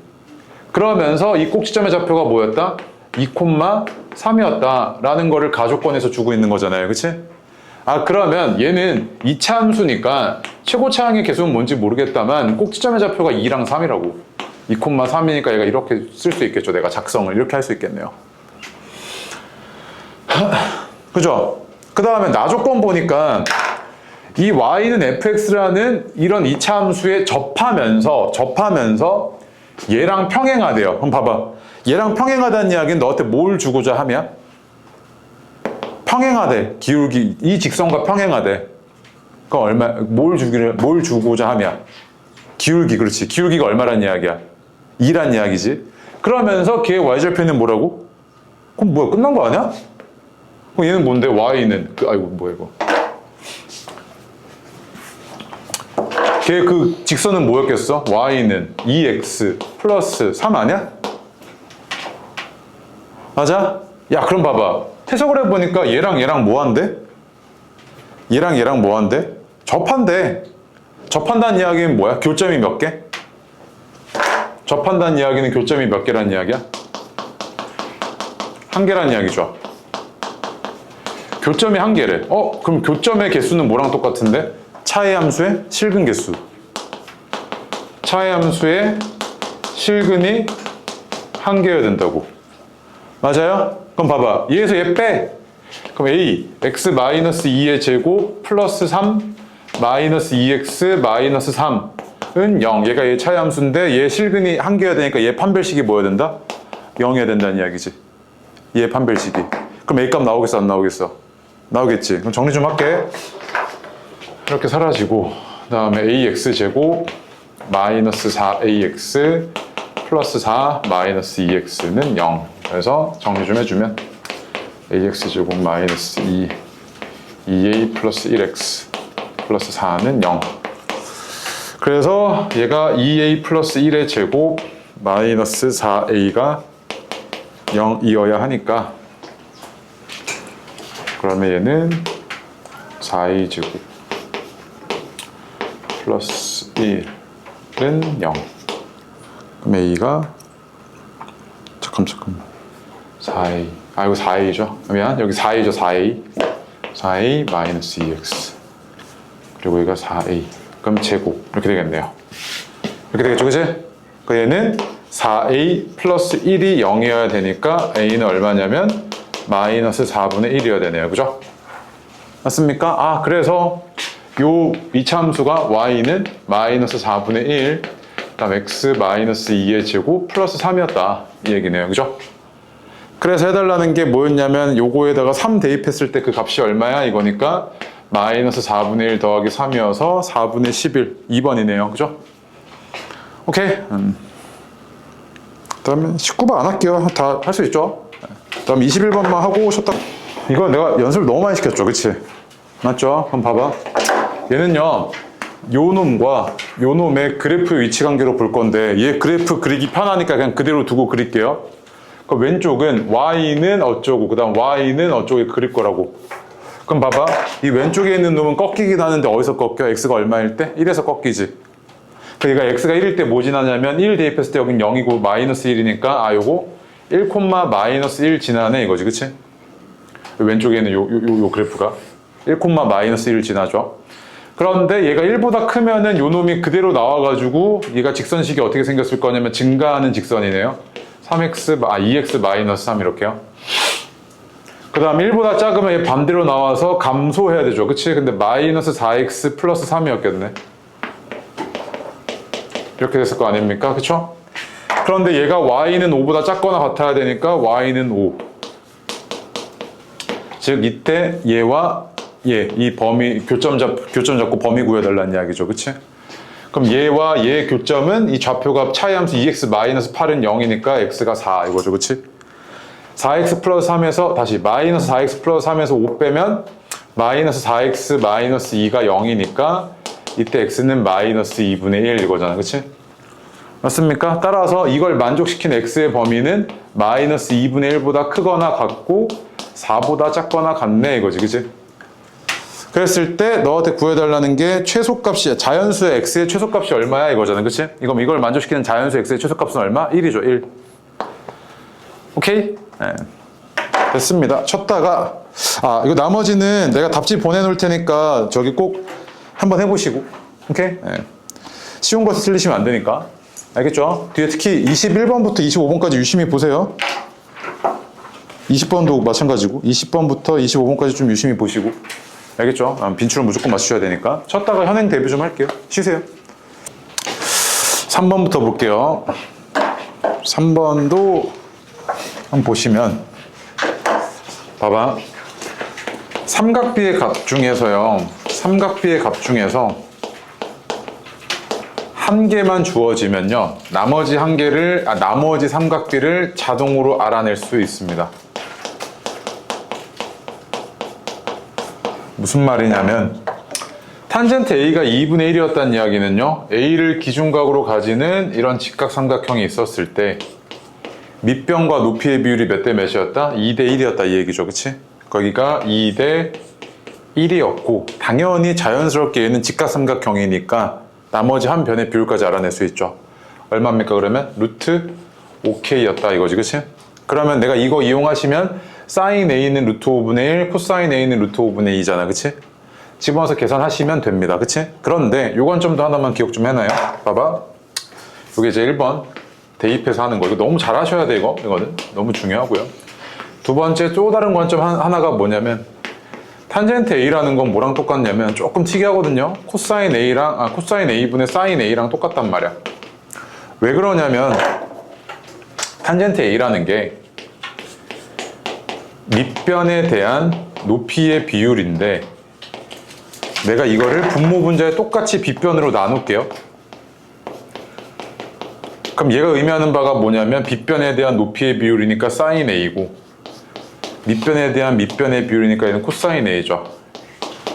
그러면서 이 꼭지점의 좌표가 뭐였다? 2,3이었다 라는 거를 가조건에서 주고 있는 거잖아요. 그치? 아, 그러면 얘는 2차 함수니까 최고차항의 개수는 뭔지 모르겠다만 꼭지점의 좌표가 2랑 3이라고. 2,3이니까 얘가 이렇게 쓸 수 있겠죠. 내가 작성을 이렇게 할 수 있겠네요. 그죠? 그 다음에 나조건 보니까 이 y는 fx라는 이런 2차 함수에 접하면서 얘랑 평행하대요. 그럼 봐봐. 얘랑 평행하다는 이야기는 너한테 뭘 주고자 하면? 평행하대. 기울기, 이 직선과 평행하대. 그럼 뭘 주고자 하면? 기울기, 그렇지. 기울기가 얼마란 이야기야? 2란 이야기지. 그러면서 걔의 y절편은 뭐라고? 그럼 뭐야? 끝난 거 아니야? 그럼 얘는 뭔데? y는 아이고 뭐야 이거? 걔 그 직선은 뭐였겠어? y는 2x 플러스 3 아니야? 맞아? 야, 그럼 봐봐. 해석을 해보니까 얘랑 뭐한대? 얘랑 뭐한대? 접한대. 접한다는 이야기는 뭐야? 교점이 몇 개? 접한다는 이야기는 교점이 몇 개란 이야기야? 한 개란 이야기죠. 교점이 한 개래. 그럼 교점의 개수는 뭐랑 똑같은데? 차의 함수의 실근 개수. 차의 함수의 실근이 한 개여야 된다고. 맞아요? 그럼 봐봐. 얘에서 얘 빼. 그럼 a, x-2의 제곱 플러스 3 마이너스 2x 마이너스 3은 0. 얘가 얘 차의 함수인데 얘 실근이 한 개여야 되니까 얘 판별식이 뭐여야 된다? 0이어야 된다는 이야기지. 얘 판별식이. 그럼 a 값 나오겠어? 안 나오겠어? 나오겠지. 그럼 정리 좀 할게. 이렇게 사라지고 그 다음에 ax 제곱 마이너스 4ax 플러스 4 마이너스 2x는 0. 그래서 정리 좀 해주면 ax 제곱 마이너스 2a 플러스 1x 플러스 4는 0. 그래서 얘가 2a 플러스 1의 제곱 마이너스 4a가 0이어야 하니까 그러면 얘는 4a 제곱 플러스 1은 0. 그럼 a가 잠깐만 4a 이거 4a죠? 미안, 여기 4a죠. 4a 마이너스 2x 그리고 얘가 4a 그럼 제곱 이렇게 되겠네요. 이렇게 되겠죠, 그치? 그 얘는 4a 플러스 1이 0이어야 되니까 a는 얼마냐면 마이너스 4분의 1이어야 되네요. 그죠? 맞습니까? 아, 그래서 요 이차함수가 y는 마이너스 4분의 1 그다음 x 마이너스 2의 제곱 플러스 3이었다 이 얘기네요. 그죠? 그래서 해달라는 게 뭐였냐면 요거에다가 3 대입했을 때 그 값이 얼마야 이거니까 마이너스 4분의 1 더하기 3이어서 4분의 11 2번이네요. 그죠? 오케이. 그 다음에 19번 안 할게요. 다 할 수 있죠? 그 다음 21번만 하고 오셨다. 이건 내가 연습을 너무 많이 시켰죠. 그치? 맞죠? 그럼 봐봐. 얘는요 요 놈과 요 놈의 그래프 위치 관계로 볼 건데 얘 그래프 그리기 편하니까 그냥 그대로 두고 그릴게요. 그 왼쪽은 y는 어쩌고 그 다음 y는 어쩌고 그릴 거라고. 그럼 봐봐. 이 왼쪽에 있는 놈은 꺾이긴 하는데 어디서 꺾여? x가 얼마일 때? 1에서 꺾이지. 그러니까 x가 1일 때 뭐 지나냐면 1 대입했을 때 여긴 0이고 마이너스 1이니까 요거 1, 마이너스 1 지나네 이거지. 그치? 왼쪽에 있는 요 그래프가 1, 마이너스 1 지나죠. 그런데 얘가 1보다 크면은 요 놈이 그대로 나와가지고 얘가 직선식이 어떻게 생겼을 거냐면 증가하는 직선이네요. 2x 마이너스 3 이렇게요. 그 다음 1보다 작으면 얘 반대로 나와서 감소해야 되죠. 그치? 근데 마이너스 4x 플러스 3이었겠네. 이렇게 됐을 거 아닙니까? 그쵸? 그런데 얘가 y는 5보다 작거나 같아야 되니까 y는 5. 즉 이때 얘와 얘, 이 범위 교점 잡고 범위 구해달라는 이야기죠. 그치? 그럼 얘와 얘의 교점은 이 좌표가 차이함수 2x-8은 0이니까 x가 4 이거죠. 그치? 4x 플러스 3에서 다시 마이너스 4x 플러스 3에서 5 빼면 마이너스 4x 마이너스 2가 0이니까 이때 x는 마이너스 2분의 1 이거잖아. 그치? 맞습니까? 따라서 이걸 만족시킨 x의 범위는 마이너스 2분의 1보다 크거나 같고 4보다 작거나 같네 이거지. 그치? 그랬을 때 너한테 구해달라는 게 최소값이야. 자연수의 x의 최소값이 얼마야 이거잖아. 그치? 이걸 만족시키는 자연수 x의 최소값은 얼마? 1이죠. 1. 오케이? 네. 됐습니다. 쳤다가 이거 나머지는 내가 답지 보내놓을 테니까 저기 꼭 한번 해보시고. 오케이? 네. 쉬운 것을 틀리시면 안 되니까. 알겠죠? 뒤에 특히 21번부터 25번까지 유심히 보세요. 20번도 마찬가지고 20번부터 25번까지 좀 유심히 보시고. 알겠죠? 빈출은 무조건 맞추셔야 되니까. 쳤다가 현행 대비 좀 할게요. 쉬세요. 3번부터 볼게요. 3번도 한번 보시면 봐봐. 삼각비의 값 중에서요. 삼각비의 값 중에서 한 개만 주어지면요. 나머지 삼각비를 자동으로 알아낼 수 있습니다. 무슨 말이냐면 탄젠트 A가 2분의 1이었다는 이야기는요. A를 기준각으로 가지는 이런 직각삼각형이 있었을 때 밑변과 높이의 비율이 몇 대 몇이었다? 2대 1이었다 이 얘기죠. 그치? 거기가 2대 1이었고 당연히 자연스럽게 얘는 직각삼각형이니까 나머지 한 변의 비율까지 알아낼 수 있죠. 얼마입니까 그러면? 루트 5K였다 이거지. 그치? 그러면 내가 이거 이용하시면 사인 A는 루트 5분의 1, 코사인 A는 루트 5분의 2잖아. 그치? 집어넣어서 계산하시면 됩니다. 그치? 그런데 요 관점도 하나만 기억 좀 해놔요. 봐봐. 요게 이제 1번 대입해서 하는 거. 이거 너무 잘 하셔야 돼 이거는. 너무 중요하고요. 두 번째 또 다른 관점 하나가 뭐냐면 탄젠트 A라는 건 뭐랑 똑같냐면 조금 특이하거든요. 코사인 A분의 사인 A랑 똑같단 말이야. 왜 그러냐면 탄젠트 A라는 게 밑변에 대한 높이의 비율인데 내가 이거를 분모 분자에 똑같이 빗변으로 나눌게요. 그럼 얘가 의미하는 바가 뭐냐면 빗변에 대한 높이의 비율이니까 사인 A고 밑변에 대한 밑변의 비율이니까 얘는 코사인 A죠.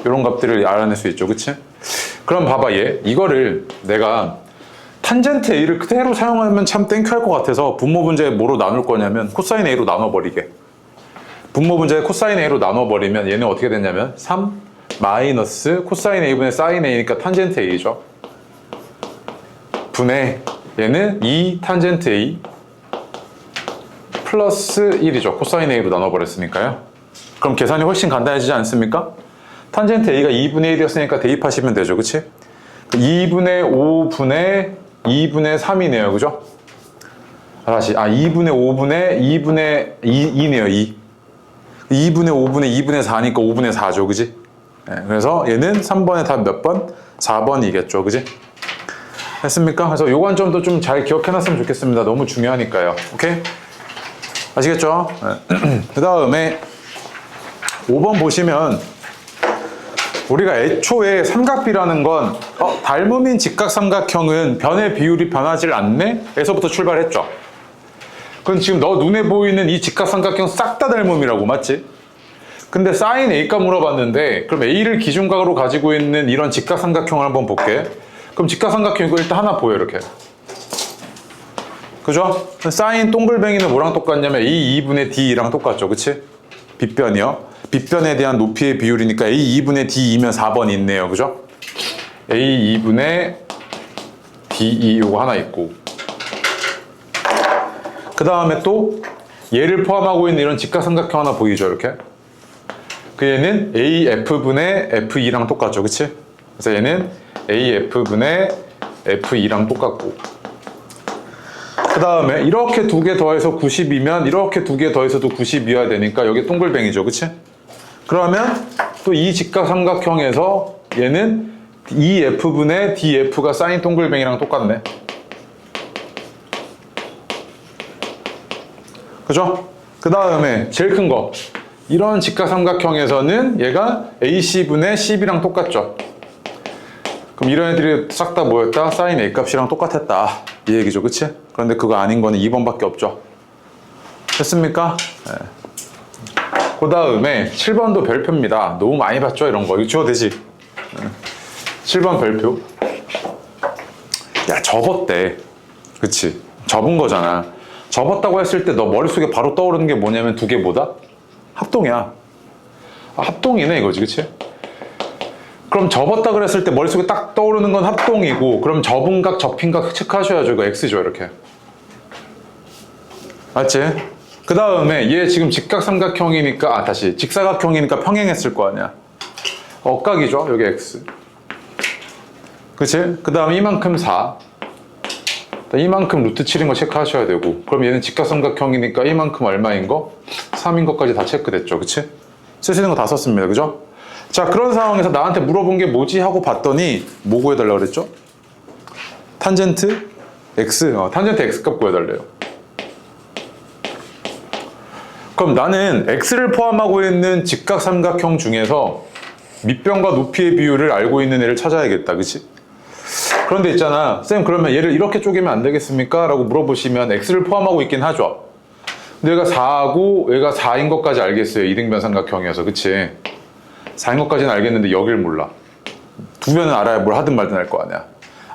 이런 값들을 알아낼 수 있죠. 그치? 그럼 봐봐 이거를 내가 탄젠트 A를 그대로 사용하면 참 땡큐할 것 같아서 분모 분자에 뭐로 나눌 거냐면 코사인 A로 나눠버리게. 분모 분자에 코사인 A로 나눠버리면 얘는 어떻게 됐냐면 3 마이너스 코사인 A분의 사인 A니까 탄젠트 A죠. 분의 얘는 2 탄젠트 A 플러스 1이죠. 코사인 A로 나눠버렸으니까요. 그럼 계산이 훨씬 간단해지지 않습니까? 탄젠트 A가 2분의 1이었으니까 대입하시면 되죠. 그치? 2분의 5분의 2분의 3이네요. 그죠? 다시 2분의 5분의 2분의 2네요. 2분의 5분의 2분의 4니까 5분의 4죠. 그지? 네, 그래서 얘는 3번의 답 몇 번? 4번이겠죠. 그지? 됐습니까? 그래서 요 관점도 좀 잘 기억해놨으면 좋겠습니다. 너무 중요하니까요. 오케이? 아시겠죠? 네. 그 다음에 5번 보시면 우리가 애초에 삼각비라는 건 닮음인 직각삼각형은 변의 비율이 변하질 않네? 에서부터 출발했죠. 그럼 지금 너 눈에 보이는 이 직각삼각형 싹 다 닮음이라고, 맞지? 근데 사인 A값 물어봤는데 그럼 A를 기준각으로 가지고 있는 이런 직각삼각형을 한번 볼게. 그럼 직각삼각형 이거 일단 하나 보여 이렇게. 그죠? 사인 동글뱅이는 뭐랑 똑같냐면 A 2분의 D랑 똑같죠. 그치? 빗변이요. 빗변에 대한 높이의 비율이니까 A 2분의 D2면 4번 있네요. 그죠? A 2분의 D2 요거 하나 있고 그 다음에 또 얘를 포함하고 있는 이런 직각삼각형 하나 보이죠. 이렇게. 그 얘는 AF분의 F2랑 똑같죠. 그치? 그래서 얘는 AF분의 F2랑 똑같고 그 다음에 이렇게 두 개 더해서 90이면 이렇게 두 개 더해서도 90이어야 되니까 여기 동글뱅이죠. 그치? 그러면 또 이 직각삼각형에서 얘는 EF분의 DF가 사인 동글뱅이랑 똑같네. 그죠? 그 다음에 제일 큰 거 이런 직각삼각형에서는 얘가 AC분의 CB랑 똑같죠. 그럼 이런 애들이 싹 다 뭐였다? 사인 A 값이랑 똑같았다. 이 얘기죠, 그치? 그런데 그거 아닌 거는 2번밖에 없죠. 됐습니까? 네. 그 다음에 7번도 별표입니다. 너무 많이 봤죠, 이런 거. 이거 지워도 되지? 네. 7번 별표. 야, 접었대. 그치? 접은 거잖아. 접었다고 했을 때 너 머릿속에 바로 떠오르는 게 뭐냐면 두 개 뭐다? 합동이야. 아, 합동이네 이거지, 그치? 그럼 접었다 그랬을 때 머릿속에 딱 떠오르는 건 합동이고, 그럼 접은 각, 접힌 각 체크하셔야죠. 이거 X죠, 이렇게. 맞지? 그 다음에 얘 지금 직각삼각형이니까, 다시 직사각형이니까 평행했을 거 아니야. 억각이죠, 여기 X. 그치? 그 다음에 이만큼 4. 이만큼 루트 7인 거 체크하셔야 되고, 그럼 얘는 직각삼각형이니까 이만큼 얼마인 거? 3인 것까지 다 체크됐죠, 그치? 쓰시는 거 다 썼습니다, 그죠? 자, 그런 상황에서 나한테 물어본 게 뭐지? 하고 봤더니 뭐 구해달라고 그랬죠? 탄젠트 X, 탄젠트 X값 구해달래요. 그럼 나는 X를 포함하고 있는 직각삼각형 중에서 밑변과 높이의 비율을 알고 있는 애를 찾아야겠다, 그치? 그런데 있잖아, 쌤 그러면 얘를 이렇게 쪼개면 안 되겠습니까? 라고 물어보시면 X를 포함하고 있긴 하죠. 근데 얘가 4하고 얘가 4인 것까지 알겠어요. 이등변 삼각형이어서, 그치? 4인 것까지는 알겠는데 여길 몰라. 두 변은 알아야 뭘 하든 말든 할 거 아니야.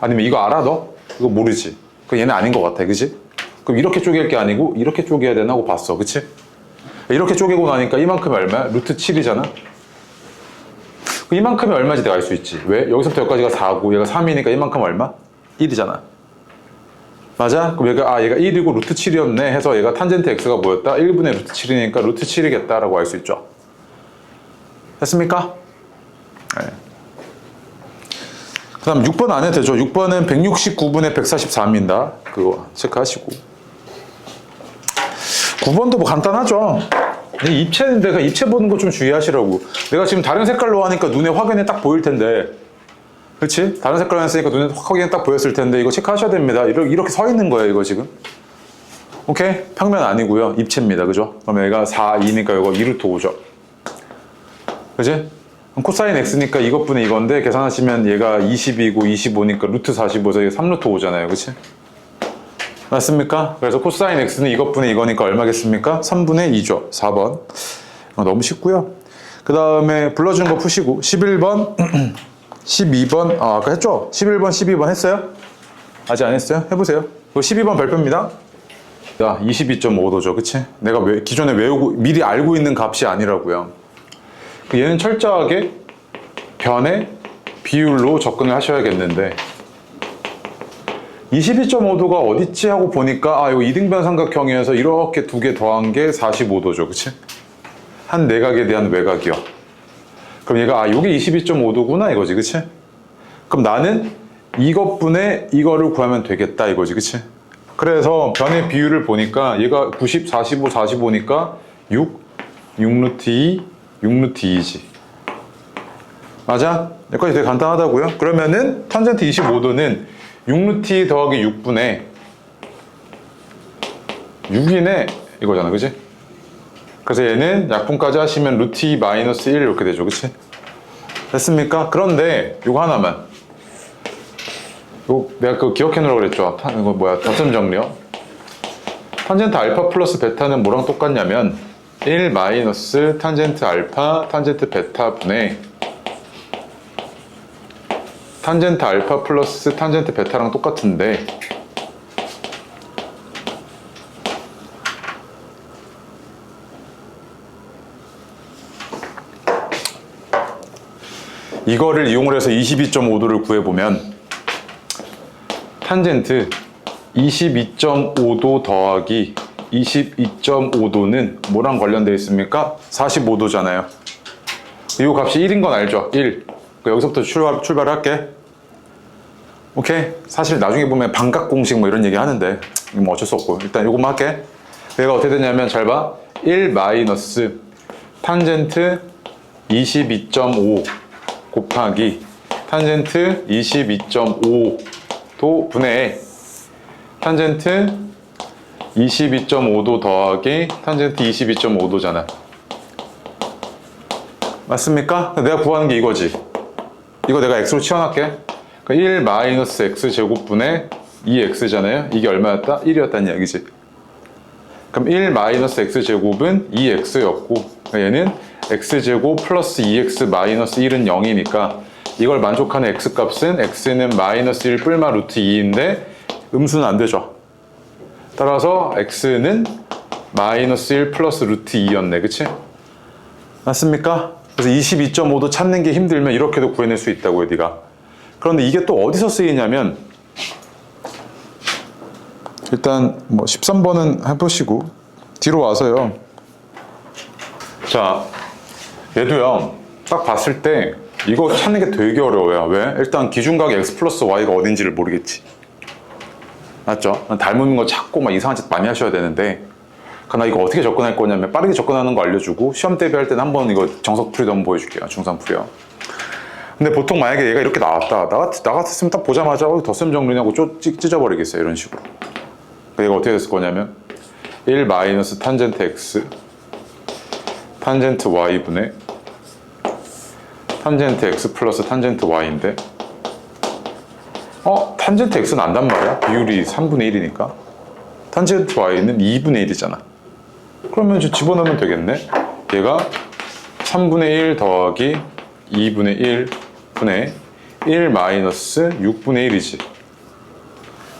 아니면 이거 알아 너? 이거 모르지. 그럼 얘는 아닌 것 같아, 그치? 그럼 이렇게 쪼갤 게 아니고 이렇게 쪼개야 되나 하고 봤어, 그치? 이렇게 쪼개고 나니까 이만큼이 얼마야? 루트 7이잖아? 이만큼이 얼마인지 내가 알 수 있지. 왜? 여기서부터 여기까지가 4고 얘가 3이니까 이만큼 얼마? 1이잖아. 맞아? 그럼 얘가 1이고 루트 7이었네 해서 얘가 탄젠트 X가 뭐였다? 1분의 루트 7이니까 루트 7이겠다 라고 알 수 있죠. 됐습니까? 네. 그 다음 6번 안 해도 되죠. 6번은 169분의 144입니다. 그거 체크하시고. 9번도 뭐 간단하죠. 입체인데 그 입체 보는 거 좀 주의하시라고. 내가 지금 다른 색깔로 하니까 눈에 확연히 딱 보일 텐데, 그렇지? 다른 색깔로 했으니까 눈에 확연히 딱 보였을 텐데 이거 체크하셔야 됩니다. 이렇게 서 있는 거예요, 이거 지금. 오케이? 평면 아니고요. 입체입니다. 그죠? 그럼 얘가 4, 2니까 이거 2루트 5죠. 그지? 코사인 X니까 이것분의 이건데 계산하시면 얘가 20이고 25니까 루트 45에서 이게 3루트 5잖아요. 그치? 맞습니까? 그래서 코사인 X는 이것분의 이거니까 얼마겠습니까? 3분의 2죠. 4번. 너무 쉽고요. 그 다음에 불러준 거 푸시고 11번, 12번, 아까 했죠? 11번, 12번 했어요? 아직 안 했어요? 해보세요. 이거 12번 별표입니다. 야, 22.5도죠. 그치? 내가 기존에 외우고 미리 알고 있는 값이 아니라고요. 얘는 철저하게 변의 비율로 접근을 하셔야겠는데 22.5도가 어딨지 하고 보니까 이거 이등변 삼각형이어서 이렇게 두 개 더한 게 45도죠. 그치? 한 내각에 대한 외곽이요. 그럼 얘가 요게 22.5도구나 이거지. 그치? 그럼 나는 이것분의 이거를 구하면 되겠다 이거지. 그치? 그래서 변의 비율을 보니까 얘가 90, 45, 45니까 6, 6루트 2, 6루트 2지. 맞아? 여기까지 되게 간단하다고요? 그러면은 탄젠트 25도는 6루트 2 더하기 6분의 6이네 이거잖아, 그치? 그래서 얘는 약분까지 하시면 루트 2 마이너스 1 이렇게 되죠, 그치? 됐습니까? 그런데 요거 하나만, 내가 그거 기억해 놓으라고 그랬죠. 이거 뭐야, 덧셈 정리요. 탄젠트 알파 플러스 베타는 뭐랑 똑같냐면 1 마이너스 탄젠트 알파 탄젠트 베타 분의 탄젠트 알파 플러스 탄젠트 베타랑 똑같은데 이거를 이용을 해서 22.5도를 구해보면 탄젠트 22.5도 더하기 22.5도는 뭐랑 관련되어 있습니까? 45도잖아요. 이 값이 1인 건 알죠? 1. 여기서부터 출발할게. 오케이? 사실 나중에 보면 반각 공식 뭐 이런 얘기 하는데 뭐 어쩔 수 없고 일단 이것만 할게. 얘가 어떻게 되냐면 잘 봐. 1 마이너스 탄젠트 22.5 곱하기 탄젠트 22.5도 분의 탄젠트 22.5도 더하기 탄젠트 22.5도잖아. 맞습니까? 내가 구하는 게 이거지. 이거 내가 x로 치워놨게. 1 마이너스 x 제곱분의 2x잖아요. 이게 얼마였다? 1이었다는 이야기지. 그럼 1 마이너스 x 제곱은 2x였고 얘는 x제곱 플러스 2x 마이너스 1은 0이니까 이걸 만족하는 x값은 x는 마이너스 1 뿔마 루트 2인데 음수는 안 되죠. 따라서 x는 마이너스 1 플러스 루트 2였네. 그치? 맞습니까? 그래서 22.5도 찾는 게 힘들면 이렇게도 구해낼 수 있다고요, 네가. 그런데 이게 또 어디서 쓰이냐면 일단 뭐 13번은 해보시고 뒤로 와서요. 자, 얘도요. 딱 봤을 때 이거 찾는 게 되게 어려워요. 왜? 일단 기준각 x 플러스 y가 어딘지를 모르겠지. 맞죠? 닮은 거 찾고 막 이상한 짓 많이 하셔야 되는데 나 이거 어떻게 접근할 거냐면 빠르게 접근하는 거 알려주고 시험 대비할 때는 한번 이거 정석풀이도 한번 보여줄게요. 중3풀이요. 근데 보통 만약에 얘가 이렇게 나왔다. 나 같았으면 딱 보자마자 덧셈 정리하고 찢어버리겠어요. 이런 식으로. 얘가 어떻게 됐을 거냐면 1 마이너스 탄젠트 x 탄젠트 y분의 탄젠트 x 플러스 탄젠트 y인데 탄젠트 x는 안단 말이야. 비율이 3분의 1이니까 탄젠트 y는 2분의 1이잖아. 그러면 이제 집어넣으면 되겠네. 얘가 3분의 1 더하기 2분의 1 분의 1 마이너스 6분의 1이지.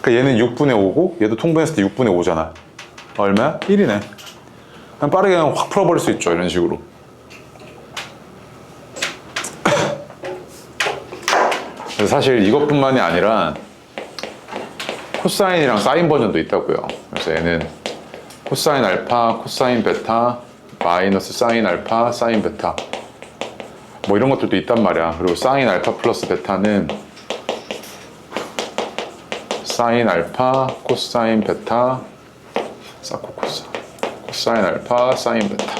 그러니까 얘는 6분의 5고 얘도 통분했을 때 6분의 5잖아. 얼마야? 1이네. 그냥 빠르게 그냥 확 풀어버릴 수 있죠. 이런 식으로. 그래서 사실 이것뿐만이 아니라 코사인이랑 사인 버전도 있다고요. 그래서 얘는 코사인 알파, 코사인 베타, 마이너스 사인 알파, 사인 베타 뭐 이런 것들도 있단 말이야. 그리고 사인 알파 플러스 베타는 사인 알파, 코사인 베타, 사코코사, 코사인 알파, 사인 베타.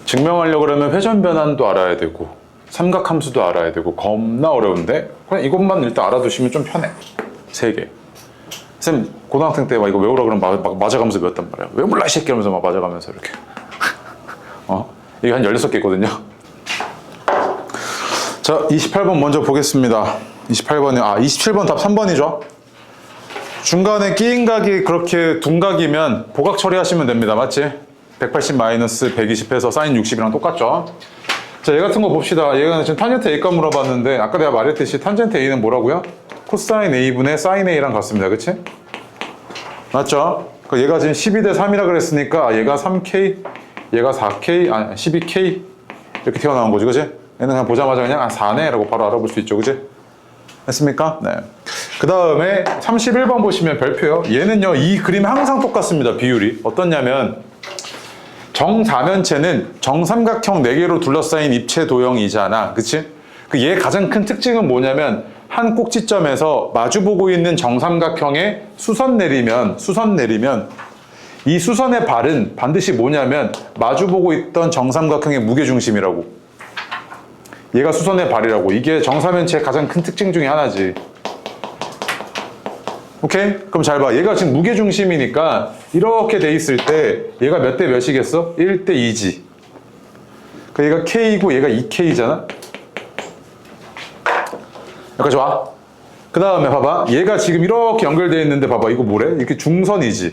증명하려고 그러면 회전 변환도 알아야 되고 삼각함수도 알아야 되고 겁나 어려운데 그냥 이것만 일단 알아두시면 좀 편해. 3개. 쌤 고등학생 때 막 이거 외우라 그러면 막 맞아가면서 외웠단 말이야. 왜 몰라 이 새끼 이러면서 막 맞아가면서 이렇게. 이게 한 16개 있거든요. 자, 28번 먼저 보겠습니다. 28번이 27번 답 3번이죠. 중간에 끼인 각이 그렇게 둔각이면 보각 처리하시면 됩니다. 맞지? 180 마이너스 120 해서 사인 60이랑 똑같죠? 자, 얘 같은 거 봅시다. 얘가 지금 탄젠트 A값 물어봤는데 아까 내가 말했듯이 탄젠트 A는 뭐라고요? 코사인 A분의 사인 A랑 같습니다. 그치? 맞죠? 얘가 지금 12대 3이라 그랬으니까 얘가 3K, 얘가 4K, 12K 이렇게 튀어나온 거지. 그치? 얘는 그냥 보자마자 그냥 4네 라고 바로 알아볼 수 있죠. 그치? 됐습니까? 네. 그 다음에 31번 보시면 별표요. 얘는요, 이 그림 항상 똑같습니다. 비율이. 어떻냐면 정사면체는 정삼각형 4개로 둘러싸인 입체 도형이잖아. 그치? 얘 가장 큰 특징은 뭐냐면 한 꼭지점에서 마주보고 있는 정삼각형에 수선 내리면 이 수선의 발은 반드시 뭐냐면 마주보고 있던 정삼각형의 무게중심이라고. 얘가 수선의 발이라고. 이게 정사면체의 가장 큰 특징 중에 하나지. 오케이? 그럼 잘 봐. 얘가 지금 무게중심이니까 이렇게 돼 있을 때 얘가 몇 대 몇이겠어? 1대 2지. 그러니까 얘가 K이고 얘가 2K잖아? 여기까지 와. 그 다음에 봐봐. 얘가 지금 이렇게 연결되어 있는데 봐봐. 이거 뭐래? 이렇게 중선이지.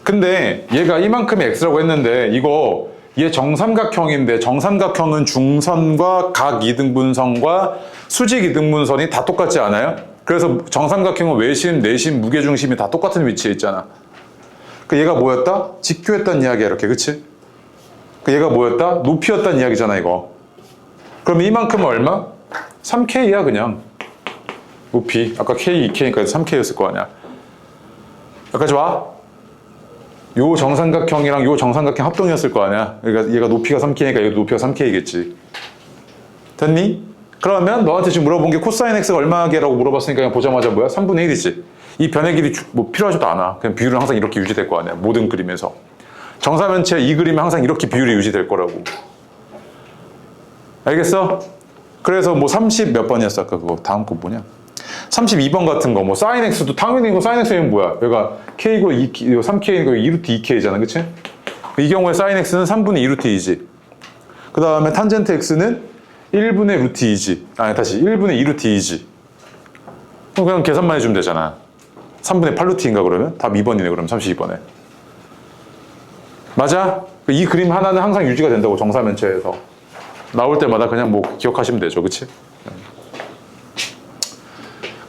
근데 얘가 이만큼의 X라고 했는데 이거 얘 정삼각형인데 정삼각형은 중선과 각 이등분선과 수직 이등분선이 다 똑같지 않아요? 그래서 정삼각형은 외심, 내심, 무게중심이 다 똑같은 위치에 있잖아. 얘가 뭐였다? 직교했단 이야기야 이렇게. 그치? 얘가 뭐였다? 높이였단 이야기잖아 이거. 그럼 이만큼은 얼마? 3K야 그냥. 높이. 아까 K, 2K니까 3K였을 거 아니야. 여기까지 와. 요 정삼각형이랑 요 정삼각형 합동이었을 거 아니야. 그러니까 얘가 높이가 3K니까 얘도 높이가 3K겠지. 됐니? 그러면 너한테 지금 물어본 게 코사인 X가 얼마게라고 물어봤으니까 그냥 보자마자 뭐야? 3분의 1이지. 이 변의 길이 뭐 필요하지도 않아. 그냥 비율은 항상 이렇게 유지될 거 아니야. 모든 그림에서. 정사면체 이 그림은 항상 이렇게 비율이 유지될 거라고. 알겠어? 그래서 뭐 30 몇 번이었어? 아까 그거 다음 거 뭐냐? 32번 같은 거, 뭐 사인 X도 당연히 이거 사인 X는 뭐야? 얘가 K고 3K이고 2루트 2K잖아, 그치? 이 경우에 사인 X는 3분의 2루트 2지. 그 다음에 탄젠트 X는 1분의 루트 2지. 아니 다시 1분의 2루트 2지. 그냥 계산만 해주면 되잖아. 3분의 8루트인가 그러면? 답 2번이네 그럼 32번에. 맞아? 이 그림 하나는 항상 유지가 된다고 정사면체에서. 나올 때마다 그냥 뭐 기억하시면 되죠. 그치?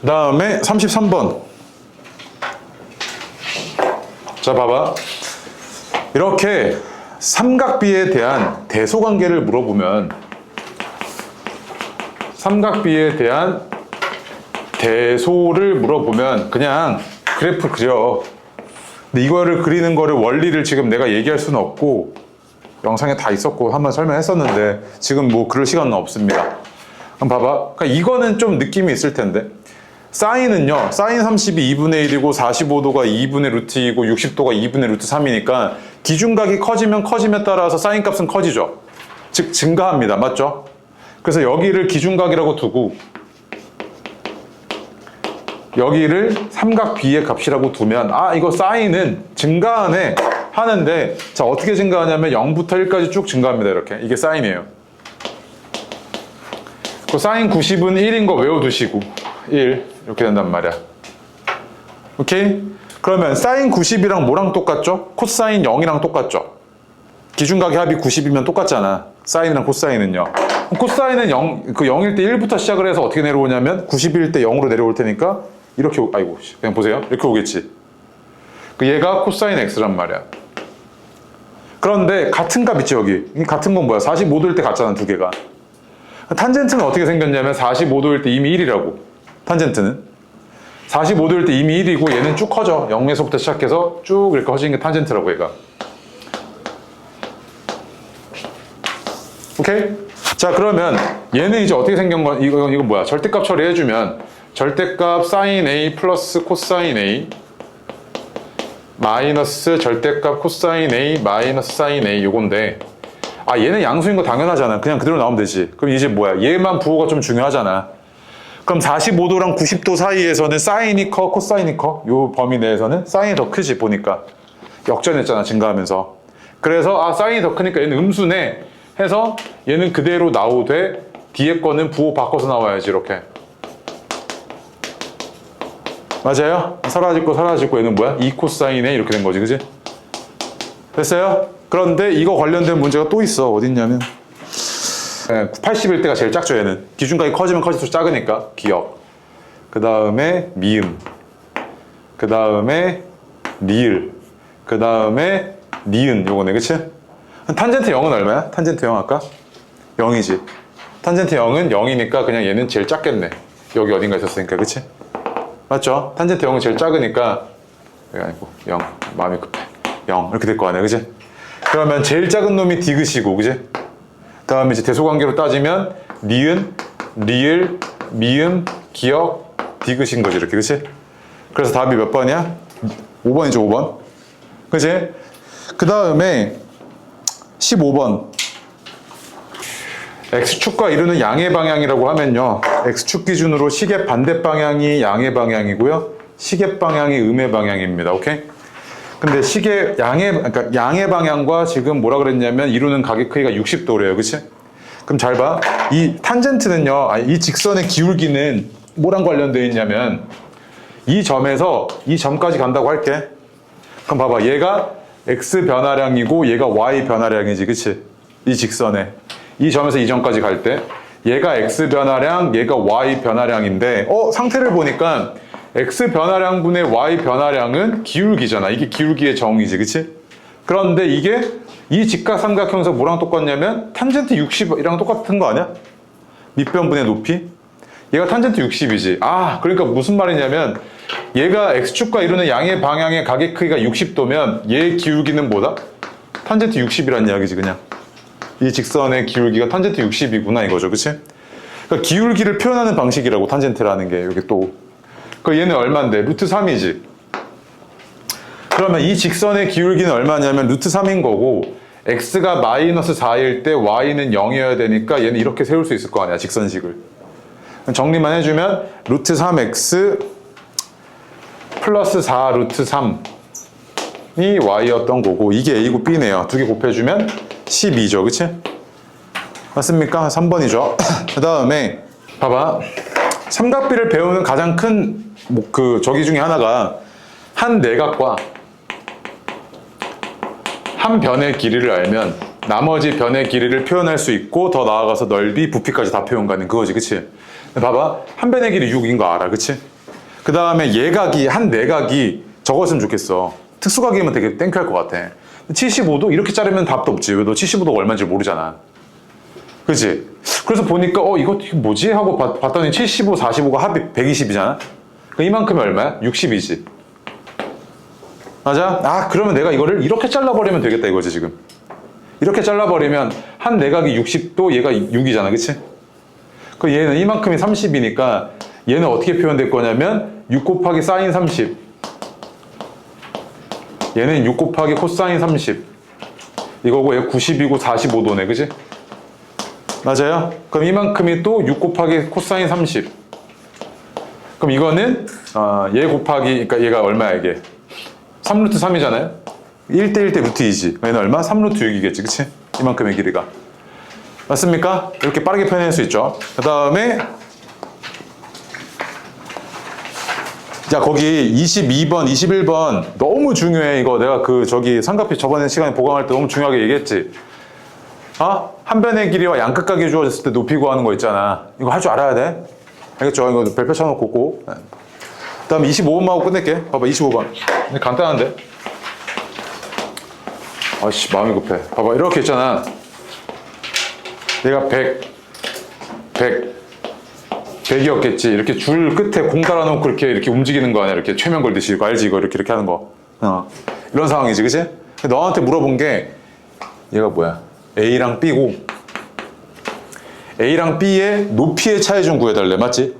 그 다음에 33번. 자 봐봐. 이렇게 삼각비에 대한 대소관계를 물어보면 삼각비에 대한 대소를 물어보면 그냥 그래프 그려. 근데 이거를 그리는 거를 원리를 지금 내가 얘기할 수는 없고 영상에 다 있었고 한번 설명했었는데 지금 뭐 그럴 시간은 없습니다. 그럼 봐봐. 그러니까 이거는 좀 느낌이 있을 텐데 사인은요. 사인 30이 2분의 1이고 45도가 2분의 루트 2고 60도가 2분의 루트 3이니까 기준각이 커지면 커짐에 따라서 사인 값은 커지죠. 즉 증가합니다. 맞죠? 그래서 여기를 기준각이라고 두고 여기를 삼각 B의 값이라고 두면 아 이거 사인은 증가하네 하는데 자 어떻게 증가하냐면 0부터 1까지 쭉 증가합니다. 이렇게 이게 사인이에요. 그 사인 90은 1인 거 외워두시고 1 이렇게 된단 말이야. 오케이? 그러면 사인 90이랑 뭐랑 똑같죠? 코사인 0이랑 똑같죠? 기준각의 합이 90이면 똑같잖아. 사인이랑 코사인은요. 코사인은 0일 때 1부터 시작을 해서 어떻게 내려오냐면 90일 때 0으로 내려올 테니까 이렇게 아이고 그냥 보세요. 이렇게 오겠지. 얘가 코사인 x란 말이야. 그런데 같은 값 있지 여기. 이 같은 건 뭐야? 45도일 때 같잖아 두 개가. 탄젠트는 어떻게 생겼냐면 45도일 때 이미 1이라고. 탄젠트는 45도일 때 이미 1이고 얘는 쭉 커져. 0에서부터 시작해서 쭉 이렇게 커지는 게 탄젠트라고 얘가. 오케이? 자 그러면 얘는 이제 어떻게 생긴 건 이건 뭐야? 절대값 처리해주면 절대값 사인 A 플러스 코사인 A 마이너스 절대값 코사인 A 마이너스 사인 A 요건데 아 얘는 양수인 거 당연하잖아. 그냥 그대로 나오면 되지. 그럼 이제 뭐야? 얘만 부호가 좀 중요하잖아. 그럼 45도랑 90도 사이에서는 사인이 커 코사인이 커? 요 범위 내에서는 사인이 더 크지 보니까 역전했잖아 증가하면서. 그래서 아 사인이 더 크니까 얘는 음수네 해서 얘는 그대로 나오되 뒤에 거는 부호 바꿔서 나와야지 이렇게. 맞아요? 사라질 거 얘는 뭐야? 2 코사인에 이렇게 된 거지 그지? 됐어요? 그런데 이거 관련된 문제가 또 있어. 어딨냐면 80일 때가 제일 작죠 얘는. 기준각이 커지면 커질수록 작으니까 기억. 그 다음에 미음. 그 다음에 리을. 그 다음에 니은 요거네 그치? 탄젠트 0은 얼마야? 탄젠트 0 아까? 0이지. 탄젠트 0은 0이니까 그냥 얘는 제일 작겠네. 여기 어딘가 있었으니까 그치? 맞죠? 탄젠트 0은 제일 작으니까 여기 아니고 0 마음이 급해 0 이렇게 될 거 아니야 그치? 그러면 제일 작은 놈이 디귿이고 그치? 그 다음에 이제 대소관계로 따지면 니은, 리을, 미음, 기억, 디귿인 거지 이렇게 그치? 그래서 답이 몇 번이야? 5번이죠 5번 그치? 그 다음에 15번 X축과 이루는 양의 방향이라고 하면요 X축 기준으로 시계 반대 방향이 양의 방향이고요 시계 방향이 음의 방향입니다. 오케이? 근데 시계 그러니까 양의 방향과 지금 뭐라 그랬냐면 이루는 각의 크기가 60도래요 그치? 그럼 잘 봐. 이 탄젠트는요 이 직선의 기울기는 뭐랑 관련되어 있냐면 이 점에서 이 점까지 간다고 할게. 그럼 봐봐 얘가 X 변화량이고 얘가 Y 변화량이지 그치? 이 직선에 이 점에서 이 점까지 갈 때 얘가 X 변화량 얘가 Y 변화량인데 상태를 보니까 X 변화량분의 Y 변화량은 기울기잖아. 이게 기울기의 정의지 그치? 그런데 이게 이 직각삼각형에서 뭐랑 똑같냐면 탄젠트 60이랑 똑같은 거 아니야? 밑변분의 높이? 얘가 탄젠트 60이지. 아 그러니까 무슨 말이냐면 얘가 X축과 이루는 양의 방향의 각의 크기가 60도면 얘의 기울기는 뭐다? 탄젠트 60이란 이야기지 그냥. 이 직선의 기울기가 탄젠트 60이구나 이거죠 그치? 그러니까 기울기를 표현하는 방식이라고 탄젠트라는 게 여기 또 얘는 얼마인데? 루트 3이지. 그러면 이 직선의 기울기는 얼마냐면 루트 3인 거고 x가 마이너스 4일 때 y는 0이어야 되니까 얘는 이렇게 세울 수 있을 거 아니야 직선식을. 정리만 해주면 루트 3x 플러스 4 루트 3이 y였던 거고 이게 a고 b네요. 두 개 곱해주면 12죠 그치? 맞습니까? 3번이죠. 그 다음에 봐봐. 삼각비를 배우는 가장 큰 저기 중에 하나가 한 내각과 한 변의 길이를 알면 나머지 변의 길이를 표현할 수 있고 더 나아가서 넓이, 부피까지 다 표현 가능 그거지, 그치? 봐봐. 한 변의 길이 6인 거 알아, 그치? 그 다음에 예각이, 한 내각이 적었으면 좋겠어. 특수각이면 되게 땡큐할 것 같아. 75도? 이렇게 자르면 답도 없지. 왜 너 75도가 얼마인지 모르잖아. 그치? 그래서 보니까 이거 뭐지? 하고 봤더니 75, 45가 합이 120이잖아? 이만큼이 얼마야? 60이지. 맞아? 아, 그러면 내가 이거를 이렇게 잘라버리면 되겠다 이거지 지금. 이렇게 잘라버리면 한 내각이 60도, 얘가 6이잖아, 그치? 그 얘는 이만큼이 30이니까 얘는 어떻게 표현될 거냐면 6 곱하기 사인 30. 얘는 6 곱하기 코사인 30. 이거고 얘 90이고 45도네, 그치? 맞아요? 그럼 이만큼이 또 6 곱하기 코사인 30. 그럼 이거는 얘 곱하기, 그러니까 얘가 얼마야 이게? 3루트 3이잖아요? 1대1 대 루트 2지. 얘는 얼마? 3루트 6이겠지, 그치? 이만큼의 길이가. 맞습니까? 이렇게 빠르게 표현할 수 있죠. 그 다음에 자, 거기 22번, 21번 너무 중요해. 이거 내가 저기 삼각비 저번에 시간에 보강할 때 너무 중요하게 얘기했지. 한 변의 길이와 양끝각이 주어졌을 때 높이 구하는 거 있잖아. 이거 할 줄 알아야 돼. 알겠죠? 이거 별표 쳐놓고 꼭. 그 다음 25번만 하고 끝낼게. 봐봐, 25번. 근데 간단한데? 아씨, 마음이 급해. 봐봐, 이렇게 있잖아. 얘가 100이었겠지. 이렇게 줄 끝에 공 달아놓고 이렇게 움직이는 거 아니야? 이렇게 최면 걸듯이. 이거 알지? 이거 이렇게 하는 거. 이런 상황이지, 그치? 너한테 물어본 게 얘가 뭐야? A랑 B고 A랑 B의 높이의 차이 좀 구해달래. 맞지?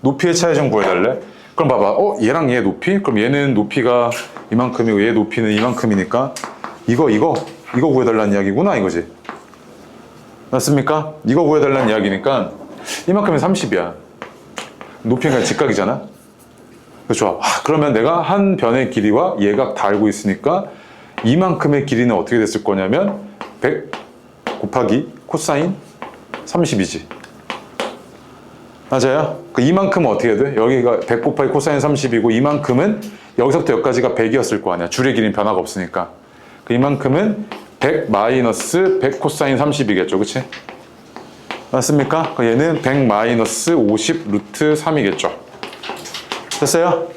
높이의 차이 좀 구해달래. 그럼 봐봐. 얘랑 얘 높이? 그럼 얘는 높이가 이만큼이고 얘 높이는 이만큼이니까 이거 구해달라는 이야기구나 이거지. 맞습니까? 이거 구해달라는 이야기니까 이만큼이 30이야. 높이가 직각이잖아. 그렇죠? 그러면 내가 한 변의 길이와 예각 다 알고 있으니까 이만큼의 길이는 어떻게 됐을 거냐면 100 곱하기 코사인 30이지. 맞아요? 이만큼은 어떻게 돼? 여기가 100 곱하기 코사인 30이고 이만큼은 여기서부터 여기까지가 100이었을 거 아니야. 줄의 길이는 변화가 없으니까. 이만큼은 100 마이너스 100 코사인 30이겠죠. 그치? 맞습니까? 얘는 100 마이너스 50 루트 3이겠죠. 됐어요?